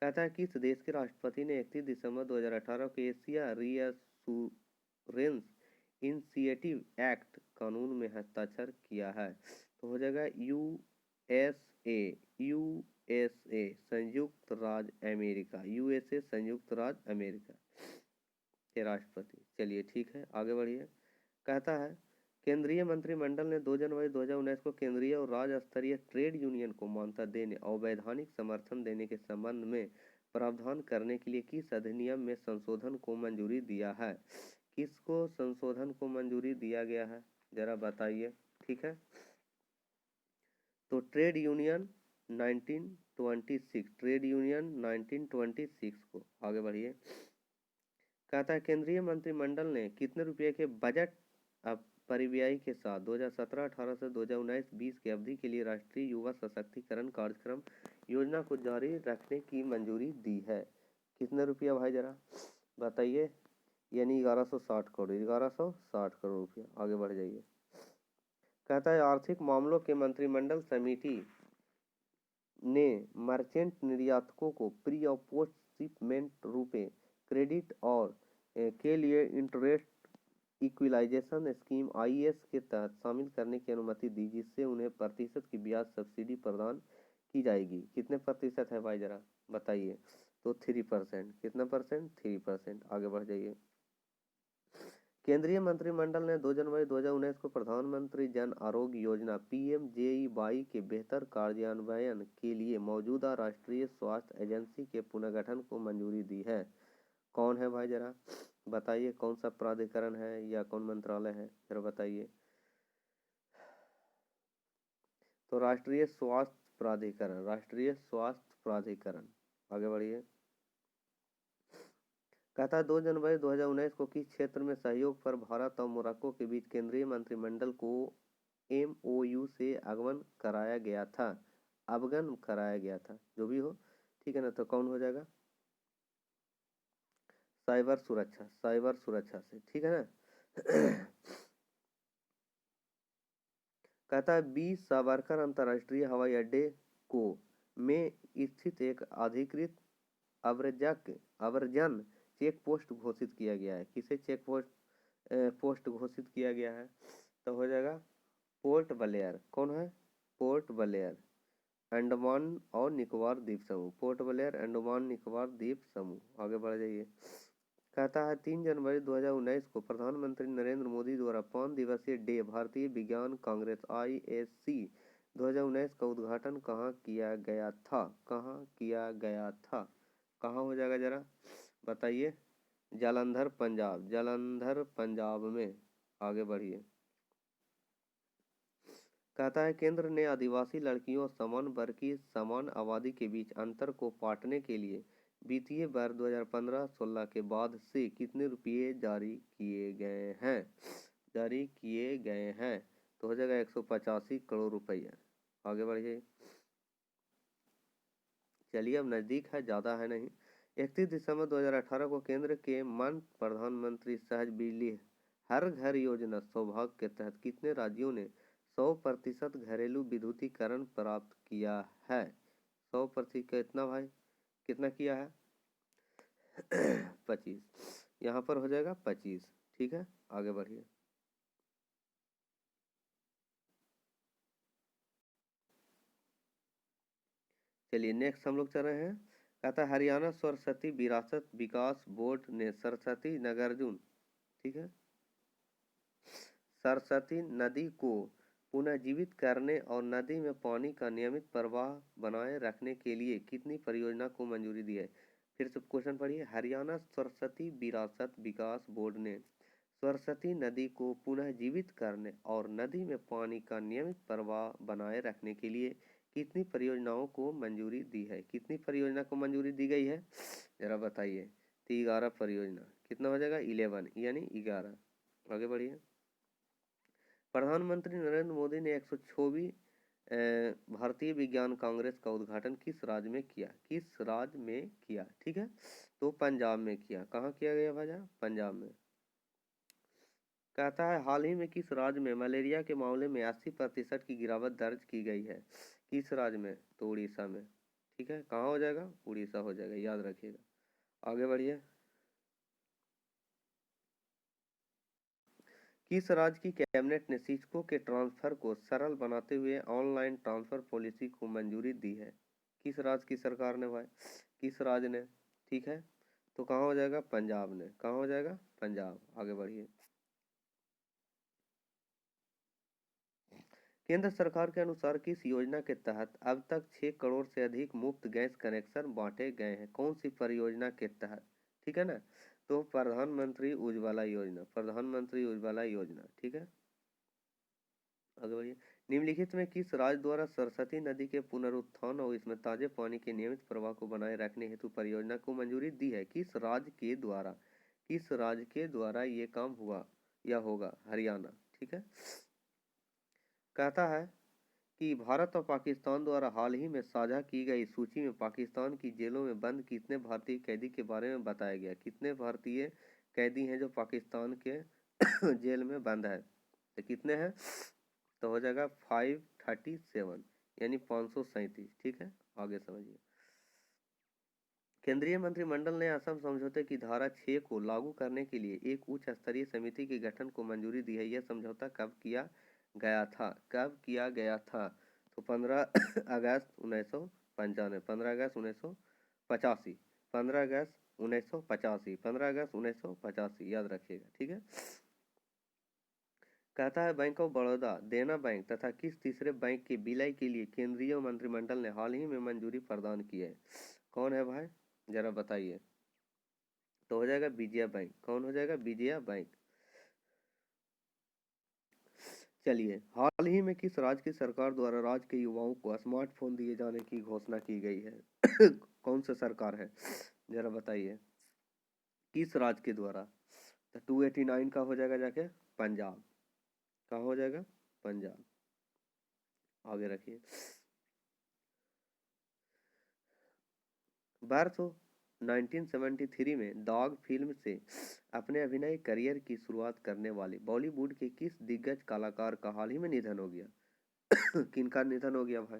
कहता है किस देश के राष्ट्रपति ने 31 दिसंबर 2018 को एशिया रीअश्योरेंस इनिशिएटिव एक्ट कानून में हस्ताक्षर किया है? तो हो जाएगा यूएसए संयुक्त राज्य अमेरिका, यूएसए संयुक्त राज्य अमेरिका के राष्ट्रपति। चलिए ठीक है, आगे बढ़िए। कहता है केंद्रीय मंत्रिमंडल ने 2 जनवरी 2019 को केंद्रीय और राज्य स्तरीय ट्रेड यूनियन को मान्यता देने और वैधानिक समर्थन देने के संबंध में प्रावधान करने के लिए किस अधिनियम में संशोधन को मंजूरी दिया है? किसको संशोधन को मंजूरी दिया गया है, जरा बताइए। ठीक है, तो ट्रेड यूनियन 1926, ट्रेड यूनियन 1926 को। आगे बढ़िए। कहता है केंद्रीय मंत्रिमंडल ने कितने रुपए के बजट परिव्यय के साथ 2017-18 से 2019-20 की अवधि के लिए राष्ट्रीय युवा सशक्तिकरण कार्यक्रम योजना को जारी रखने की मंजूरी दी है? कितने रुपया भाई, जरा बताइए। यानी 1160 करोड़, 1160 करोड़ रुपया। आगे बढ़ जाइए। कहता है आर्थिक मामलों के मंत्रिमंडल समिति ने मर्चेंट निर्यातकों को प्री और पोस्ट शिपमेंट रुपए क्रेडिट और के लिए इंटरेस्ट इक्विलाइजेशन स्कीम IES के तहत शामिल करने की अनुमति दी, जिससे उन्हें प्रतिशत की ब्याज सब्सिडी प्रदान की जाएगी। कितने प्रतिशत है भाई, जरा बताइए। तो 3%। कितना परसेंट? 3%। आगे बढ़ जाइए। केंद्रीय मंत्रिमंडल ने 2 जनवरी 2019 को प्रधानमंत्री जन आरोग्य योजना PMJEY के बेहतर कार्यान्वयन के लिए मौजूदा राष्ट्रीय स्वास्थ्य एजेंसी के पुनर्गठन को मंजूरी दी है। कौन है भाई, जरा बताइए। कौन सा प्राधिकरण है या कौन मंत्रालय है, जरा बताइए। तो राष्ट्रीय स्वास्थ्य प्राधिकरण, राष्ट्रीय स्वास्थ्य प्राधिकरण। आगे बढ़िए। कहता है 2 जनवरी 2019 को किस क्षेत्र में सहयोग पर भारत और मोरक्को के बीच केंद्रीय मंत्रिमंडल को MOU से अवगत कराया गया था? अवगत कराया गया था, जो भी हो, ठीक है ना। तो कौन हो जाएगा? साइबर सुरक्षा, साइबर सुरक्षा से, ठीक है ना। कहता है 20 सावरकर अंतर्राष्ट्रीय हवाई अड्डे को में स्थित एक अधिकृत अव्रजन चेक पोस्ट घोषित किया गया है। किसे चेक पोस्ट घोषित किया गया है? तो हो जाएगा पोर्ट ब्लेयर। कौन है? पोर्ट ब्लेयर, अंडमान और निकोबार द्वीप समूह। पोर्ट ब्लेयर, अंडमान निकोबार द्वीप समूह। आगे बढ़ जाइए। कहता है 3 जनवरी 2019 को प्रधानमंत्री नरेंद्र मोदी द्वारा 5 दिवसीय डे भारतीय विज्ञान कांग्रेस ISC 2019 का उद्घाटन कहाँ किया गया था? कहाँ किया गया था? कहाँ हो जाएगा, जरा बताइए। जालंधर पंजाब, जालंधर पंजाब में। आगे बढ़िए। कहता है केंद्र ने आदिवासी लड़कियों और समान वर्ग की समान आबादी के बीच अंतर को पाटने के लिए वित्तीय वर्ष 2015-16 के बाद से कितने रुपये जारी किए गए हैं? जारी किए गए हैं तो हो जाएगा 185 करोड़ रुपया। आगे बढ़िए। चलिए अब नज़दीक है, ज़्यादा है नहीं। 31 दिसंबर 2018 को केंद्र के मन प्रधानमंत्री सहज बिजली हर घर योजना सौभाग्य के तहत कितने राज्यों ने 100% घरेलू विद्युतीकरण प्राप्त किया है? 100% कितना भाई, कितना किया है? 25। यहाँ पर हो जाएगा 25। ठीक है, आगे बढ़िए। चलिए नेक्स्ट हम लोग चल रहे हैं। कहता है हरियाणा सरस्वती विरासत विकास बोर्ड ने सरस्वती नागार्जुन, ठीक है, सरस्वती नदी को पुनर्जीवित करने और नदी में पानी का नियमित प्रवाह बनाए रखने के लिए कितनी परियोजना को मंजूरी दी है? फिर से क्वेश्चन पढ़िए। हरियाणा सरस्वती विरासत विकास बोर्ड ने सरस्वती नदी को पुनः जीवित करने और नदी में पानी का नियमित प्रवाह बनाए रखने के लिए कितनी परियोजनाओं को मंजूरी दी है? कितनी परियोजना को मंजूरी दी गई है जरा बताइए। तो 11 परियोजना। कितना हो जाएगा? 11 यानी 11। आगे बढ़िए। प्रधानमंत्री नरेंद्र मोदी ने 124 भारतीय विज्ञान कांग्रेस का उद्घाटन किस राज्य में किया? किस राज्य में किया? ठीक है, तो पंजाब में किया। कहाँ किया गया भाई? पंजाब में। कहता है हाल ही में किस राज्य में मलेरिया के मामले में 80% की गिरावट दर्ज की गई है? किस राज्य में? तो उड़ीसा में। ठीक है, कहाँ हो जाएगा? उड़ीसा हो जाएगा, याद रखिएगा। आगे बढ़िए। किस राज्य की कैबिनेट ने शिक्षकों के ट्रांसफर को सरल बनाते हुए ऑनलाइन ट्रांसफर पॉलिसी को मंजूरी दी है? किस राज्य की सरकार ने भाई? किस राज्य ने? ठीक है, तो कहाँ हो जाएगा? पंजाब ने। कहाँ हो जाएगा? पंजाब। आगे बढ़िए। केंद्र सरकार के अनुसार किस योजना के तहत अब तक 6 करोड़ से अधिक मुफ्त गैस कनेक्शन बांटे गए हैं? कौन सी परियोजना के तहत? ठीक है ना, तो प्रधानमंत्री उज्ज्वला योजना, प्रधानमंत्री उज्ज्वला योजना। ठीक है, आगे बढ़िए। निम्नलिखित में किस राज्य द्वारा सरस्वती नदी के पुनरुत्थान और इसमें ताजे पानी के नियमित प्रवाह को बनाए रखने हेतु परियोजना को मंजूरी दी है? किस राज्य के द्वारा? किस राज्य के द्वारा ये काम हुआ या होगा? हरियाणा। ठीक है। कहता है कि भारत और पाकिस्तान द्वारा हाल ही में साझा की गई सूची में पाकिस्तान की जेलों में बंद कितने भारतीय कैदी के बारे में बताया गया? कितने भारतीय कैदी हैं जो पाकिस्तान के जेल में बंद है? तो कितने हैं? तो हो जाएगा 537 यानी 537। ठीक है, आगे समझिए। केंद्रीय मंत्रिमंडल ने असम समझौते की धारा 6 को लागू करने के लिए एक उच्च स्तरीय समिति के गठन को मंजूरी दी है। यह समझौता कब किया गया था? कब किया गया था? तो 15 अगस्त 1995, 15 अगस्त 1985, 15 अगस्त 1985, 15 अगस्त 1985, याद रखिएगा। ठीक है। कहता है बैंक ऑफ बड़ौदा, देना बैंक तथा किस तीसरे बैंक के विलय के लिए केंद्रीय मंत्रिमंडल ने हाल ही में मंजूरी प्रदान की है? कौन है भाई, जरा बताइए। तो हो जाएगा विजया बैंक। कौन हो जाएगा? विजया बैंक। चलिए, हाल ही में किस राज्य की सरकार द्वारा राज्य के युवाओं को स्मार्टफोन दिए जाने की घोषणा की गई है? कौन सा सरकार है, जरा बताइए। किस राज्य के द्वारा? तो 289 का हो जाएगा जाके पंजाब। कहाँ हो जाएगा? पंजाब। आगे रखिए। वर्ष 1973 में डॉग फिल्म से अपने अभिनय करियर की शुरुआत करने वाले बॉलीवुड के किस दिग्गज कलाकार का हाल ही में निधन हो गया? किनका निधन हो गया भाई?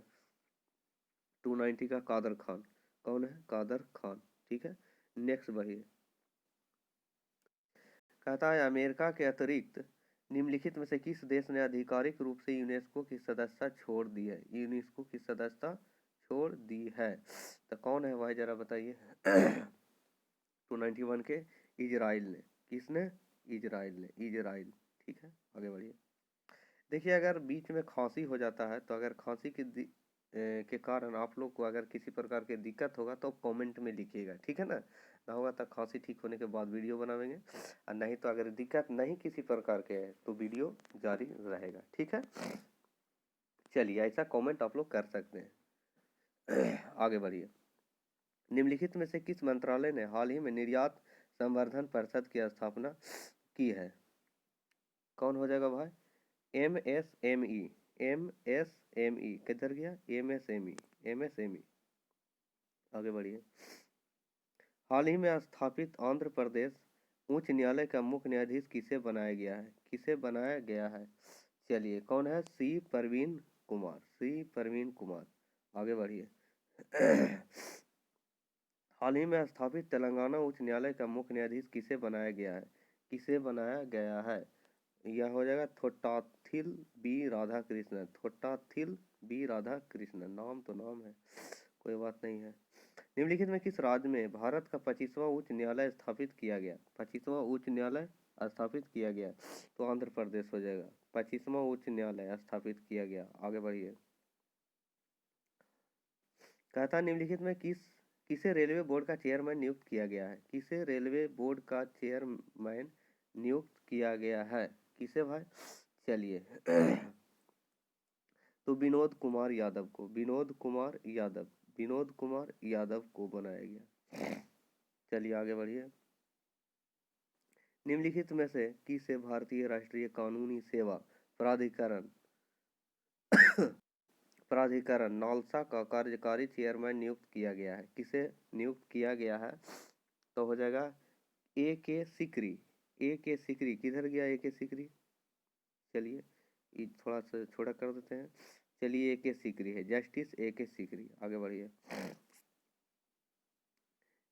290 का कादर खान। कौन है? कादर खान। ठीक है, नेक्स्ट बढ़िए। कहता है अमेरिका के अतिरिक्त निम्नलिखित में से किस देश ने आधिकारिक रूप से यूनेस्को की सदस्यता छोड़ दी है? यूनेस्को की सदस्यता छोड़ दी है, तो कौन है भाई, जरा बताइए। 291 के इजराइल ने। किसने? इजराइल ने। इजराइल। ठीक है, आगे बढ़िए। देखिए, अगर बीच में खांसी हो जाता है तो अगर खांसी के कारण आप लोग को अगर किसी प्रकार की दिक्कत होगा तो कमेंट में लिखिएगा, ठीक है ना। ना होगा तो खांसी ठीक होने के बाद वीडियो बनावेंगे, और नहीं तो अगर दिक्कत नहीं किसी प्रकार के है तो वीडियो जारी रहेगा। ठीक है, चलिए ऐसा कमेंट आप लोग कर सकते हैं। आगे बढ़िए। निम्नलिखित में से किस मंत्रालय ने हाल ही में निर्यात संवर्धन परिषद की स्थापना की है? कौन हो जाएगा भाई? MSME। MSME किधर गया? MSME। आगे बढ़िए। हाल ही में स्थापित आंध्र प्रदेश उच्च न्यायालय का मुख्य न्यायाधीश किसे बनाया गया है? किसे बनाया गया है? चलिए, कौन है? सी परवीन कुमार। सी परवीन कुमार। आगे बढ़िए। हाल ही में स्थापित तेलंगाना उच्च न्यायालय का मुख्य न्यायाधीश किसे बनाया गया है? किसे बनाया गया है? यह हो जाएगा थोटाथिल बी राधाकृष्णन। थोटाथिल बी राधाकृष्णन। नाम तो नाम है, कोई बात नहीं है। निम्नलिखित में किस राज्य में भारत का 25वां उच्च न्यायालय स्थापित किया गया? 25वां उच्च न्यायालय स्थापित किया गया तो आंध्र प्रदेश हो जाएगा। 25वां उच्च न्यायालय स्थापित किया गया। आगे बढ़िए। कहता निम्नलिखित में किसे रेलवे बोर्ड का चेयरमैन नियुक्त किया गया है? किसे रेलवे बोर्ड का चेयरमैन नियुक्त किया गया है? किसे भाई? चलिए। तो विनोद कुमार यादव को। विनोद कुमार यादव। विनोद कुमार यादव को बनाया गया। चलिए आगे बढ़िए। निम्नलिखित में से किसे भारतीय राष्ट्रीय कानूनी सेवा प्राधिकरण प्राधिकरण नालसा का कार्यकारी चेयरमैन नियुक्त किया गया है? किसे नियुक्त किया गया है? तो हो जाएगा A.K. सिकरी। A.K. सिकरी किधर गया? A.K. सिकरी। चलिए ये थोड़ा सा छोटा कर देते हैं। चलिए A.K. सिकरी है, जस्टिस A.K. सिकरी। आगे बढ़िए।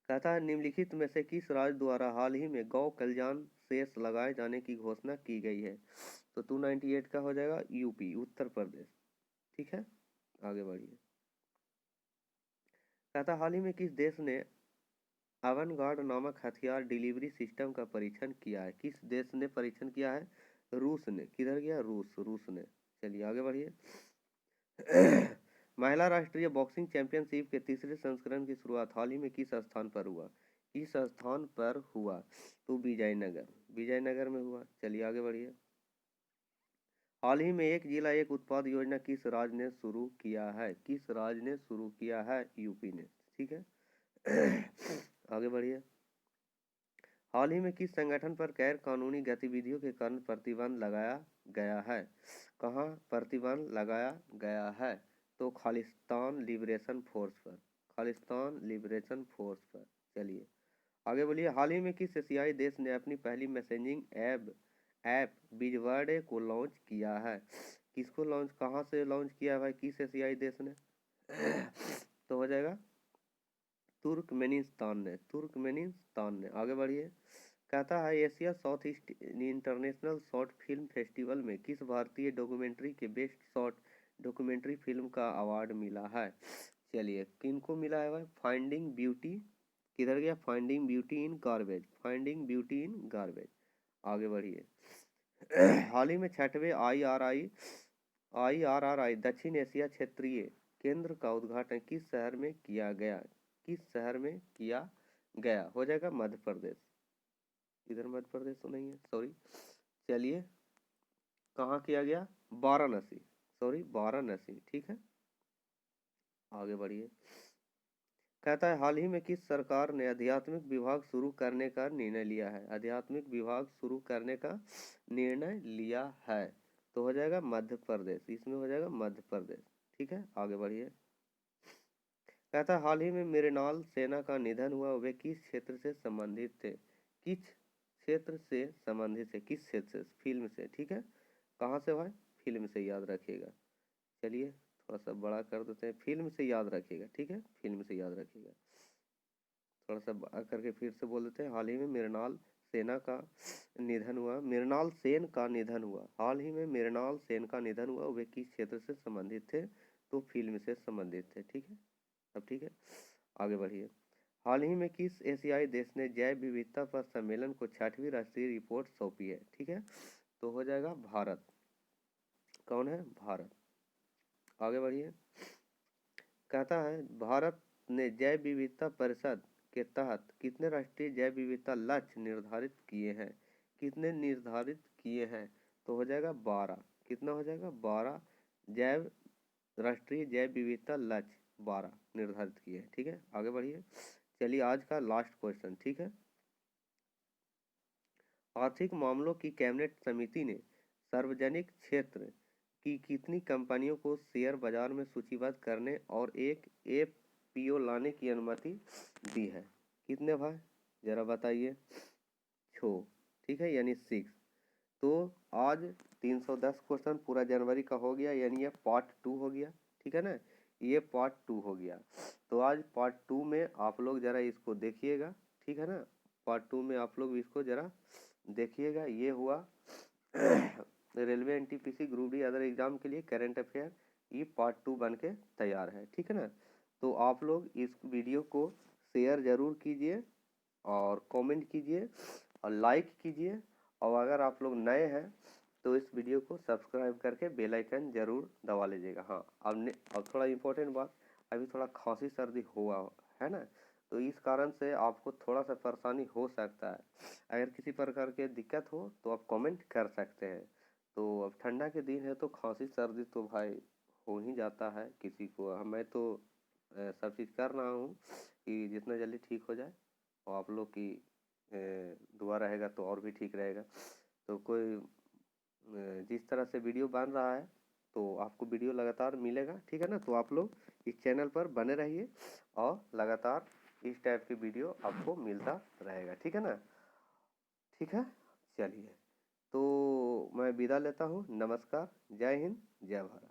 कहता है निम्नलिखित में से किस राज्य द्वारा हाल ही में गौ कल्याण सेस लगाए जाने की घोषणा की गई है? तो 298 का हो जाएगा यूपी, उत्तर प्रदेश। ठीक है, आगे बढ़िए। कहता हाल ही में किस देश ने अवनगार्ड नामक हथियार डिलीवरी सिस्टम का परीक्षण किया है? किस देश ने परीक्षण किया है? रूस ने। किधर गया? रूस ने। चलिए आगे बढ़िए। महिला राष्ट्रीय बॉक्सिंग चैंपियनशिप के तीसरे संस्करण की शुरुआत हाल ही में किस स्थान पर हुआ? किस स्थान पर हुआ? तो विजयनगर। विजयनगर में हुआ। चलिए आगे बढ़िए। हाल ही में एक जिला एक उत्पाद योजना किस राज्य ने शुरू किया है? किस राज्य ने शुरू किया है? यूपी ने। ठीक है, आगे बढ़िए। हाल ही में किस संगठन पर गैर कानूनी गतिविधियों के कारण प्रतिबंध लगाया गया है? कहाँ प्रतिबंध लगाया गया है? तो खालिस्तान लिबरेशन फोर्स पर। खालिस्तान लिबरेशन फोर्स पर। चलिए आगे बोलिए। हाल ही में किस एशियाई देश ने अपनी पहली मैसेजिंग ऐप बिजवर्डे को लॉन्च किया है? किसको लॉन्च, कहाँ से लॉन्च किया है भाई? किस एशियाई देश ने? तो हो जाएगा तुर्कमेनिस्तान ने। तुर्कमेनिस्तान ने। आगे बढ़िए। कहता है Asia south east international short film festival में किस भारतीय डॉक्यूमेंट्री के बेस्ट शॉर्ट डॉक्यूमेंट्री फिल्म का अवार्ड मिला है? चलिए किनको मिला है भाई? Finding beauty. किधर गया? Finding beauty in garbage. Finding beauty in garbage. आगे बढ़िए। हाल ही में 6वें IRRI दक्षिण एशिया क्षेत्रीय केंद्र का उद्घाटन किस शहर में किया गया? किस शहर में किया गया? हो जाएगा मध्य प्रदेश। इधर मध्य प्रदेश तो नहीं है, सॉरी। चलिए कहाँ किया गया? वाराणसी। सॉरी, वाराणसी। ठीक है, आगे बढ़िए। कहता है हाल ही में किस सरकार ने आध्यात्मिक विभाग शुरू करने का निर्णय लिया है? आध्यात्मिक विभाग शुरू करने का निर्णय लिया है तो हो जाएगा मध्य प्रदेश। इसमें हो जाएगा मध्य प्रदेश। ठीक है, आगे बढ़िए। कहता है हाल ही में मृणाल सेना का निधन हुआ, वे किस क्षेत्र से संबंधित थे? किस क्षेत्र से संबंधित है? किस क्षेत्र से? फिल्म से। ठीक है, कहाँ से भाई? फिल्म से, याद रखिएगा। चलिए थोड़ा सा बड़ा कर देते हैं। फिल्म से याद रखिएगा। ठीक है, फिल्म से याद रखिएगा। थोड़ा सा बड़ा करके फिर से बोल देते हैं। हाल ही में मृणाल सेना का निधन हुआ। मृणाल सेन का निधन हुआ। हाल ही में मृणाल सेन का निधन हुआ, वे किस क्षेत्र से संबंधित थे? तो फिल्म से संबंधित थे। ठीक है, अब ठीक है, आगे बढ़िए। हाल ही में किस एशियाई देश ने जैव विविधता पर सम्मेलन को 6वीं राष्ट्रीय रिपोर्ट सौंपी है? ठीक है, तो हो जाएगा भारत। कौन है? भारत। आगे बढ़िए। कहता है भारत ने जैव विविधता परिषद के तहत कितने राष्ट्रीय जैव विविधता लक्ष्य निर्धारित किए हैं? कितने निर्धारित किए हैं? तो हो जाएगा 12। कितना हो जाएगा? 12 जैव राष्ट्रीय जैव विविधता लक्ष्य 12 निर्धारित किए हैं। ठीक है, आगे बढ़िए। चलिए आज का लास्ट क्वेश्चन। ठीक है, आर्थिक मामलों की कैबिनेट समिति ने सार्वजनिक क्षेत्र की कितनी कंपनियों को शेयर बाजार में सूचीबद्ध करने और एक एफपीओ लाने की अनुमति दी है? कितने भाई, जरा बताइए। 6। ठीक है, यानी 6। तो आज 310 क्वेश्चन पूरा जनवरी का हो गया, यानी ये पार्ट 2 हो गया। ठीक है ना, ये पार्ट 2 हो गया। तो आज पार्ट 2 में आप लोग जरा इसको देखिएगा। ठीक है ना, पार्ट 2 में आप लोग इसको जरा देखिएगा। ये हुआ railway NTPC group D other exam के लिए करंट अफेयर, ये पार्ट 2 बन के तैयार है। ठीक है ना, तो आप लोग इस वीडियो को शेयर ज़रूर कीजिए और कमेंट कीजिए और लाइक कीजिए, और अगर आप लोग नए हैं तो इस वीडियो को सब्सक्राइब करके बेल आइकन ज़रूर दबा लीजिएगा। हाँ, अब थोड़ा इम्पोर्टेंट बात, अभी थोड़ा खांसी सर्दी हुआ है ना, तो इस कारण से आपको थोड़ा सा परेशानी हो सकता है। अगर किसी प्रकार के दिक्कत हो तो आप कमेंट कर सकते हैं। तो अब ठंडा के दिन है तो खांसी सर्दी तो भाई हो ही जाता है किसी को। मैं तो सब चीज़ कर रहा हूँ कि जितना जल्दी ठीक हो जाए, और आप लोग की दुआ रहेगा तो और भी ठीक रहेगा। तो कोई जिस तरह से वीडियो बन रहा है तो आपको वीडियो लगातार मिलेगा। ठीक है ना, तो आप लोग इस चैनल पर बने रहिए और लगातार इस टाइप की वीडियो आपको मिलता रहेगा। ठीक है ना, ठीक है, चलिए तो मैं विदा लेता हूँ। नमस्कार, जय हिंद, जय भारत।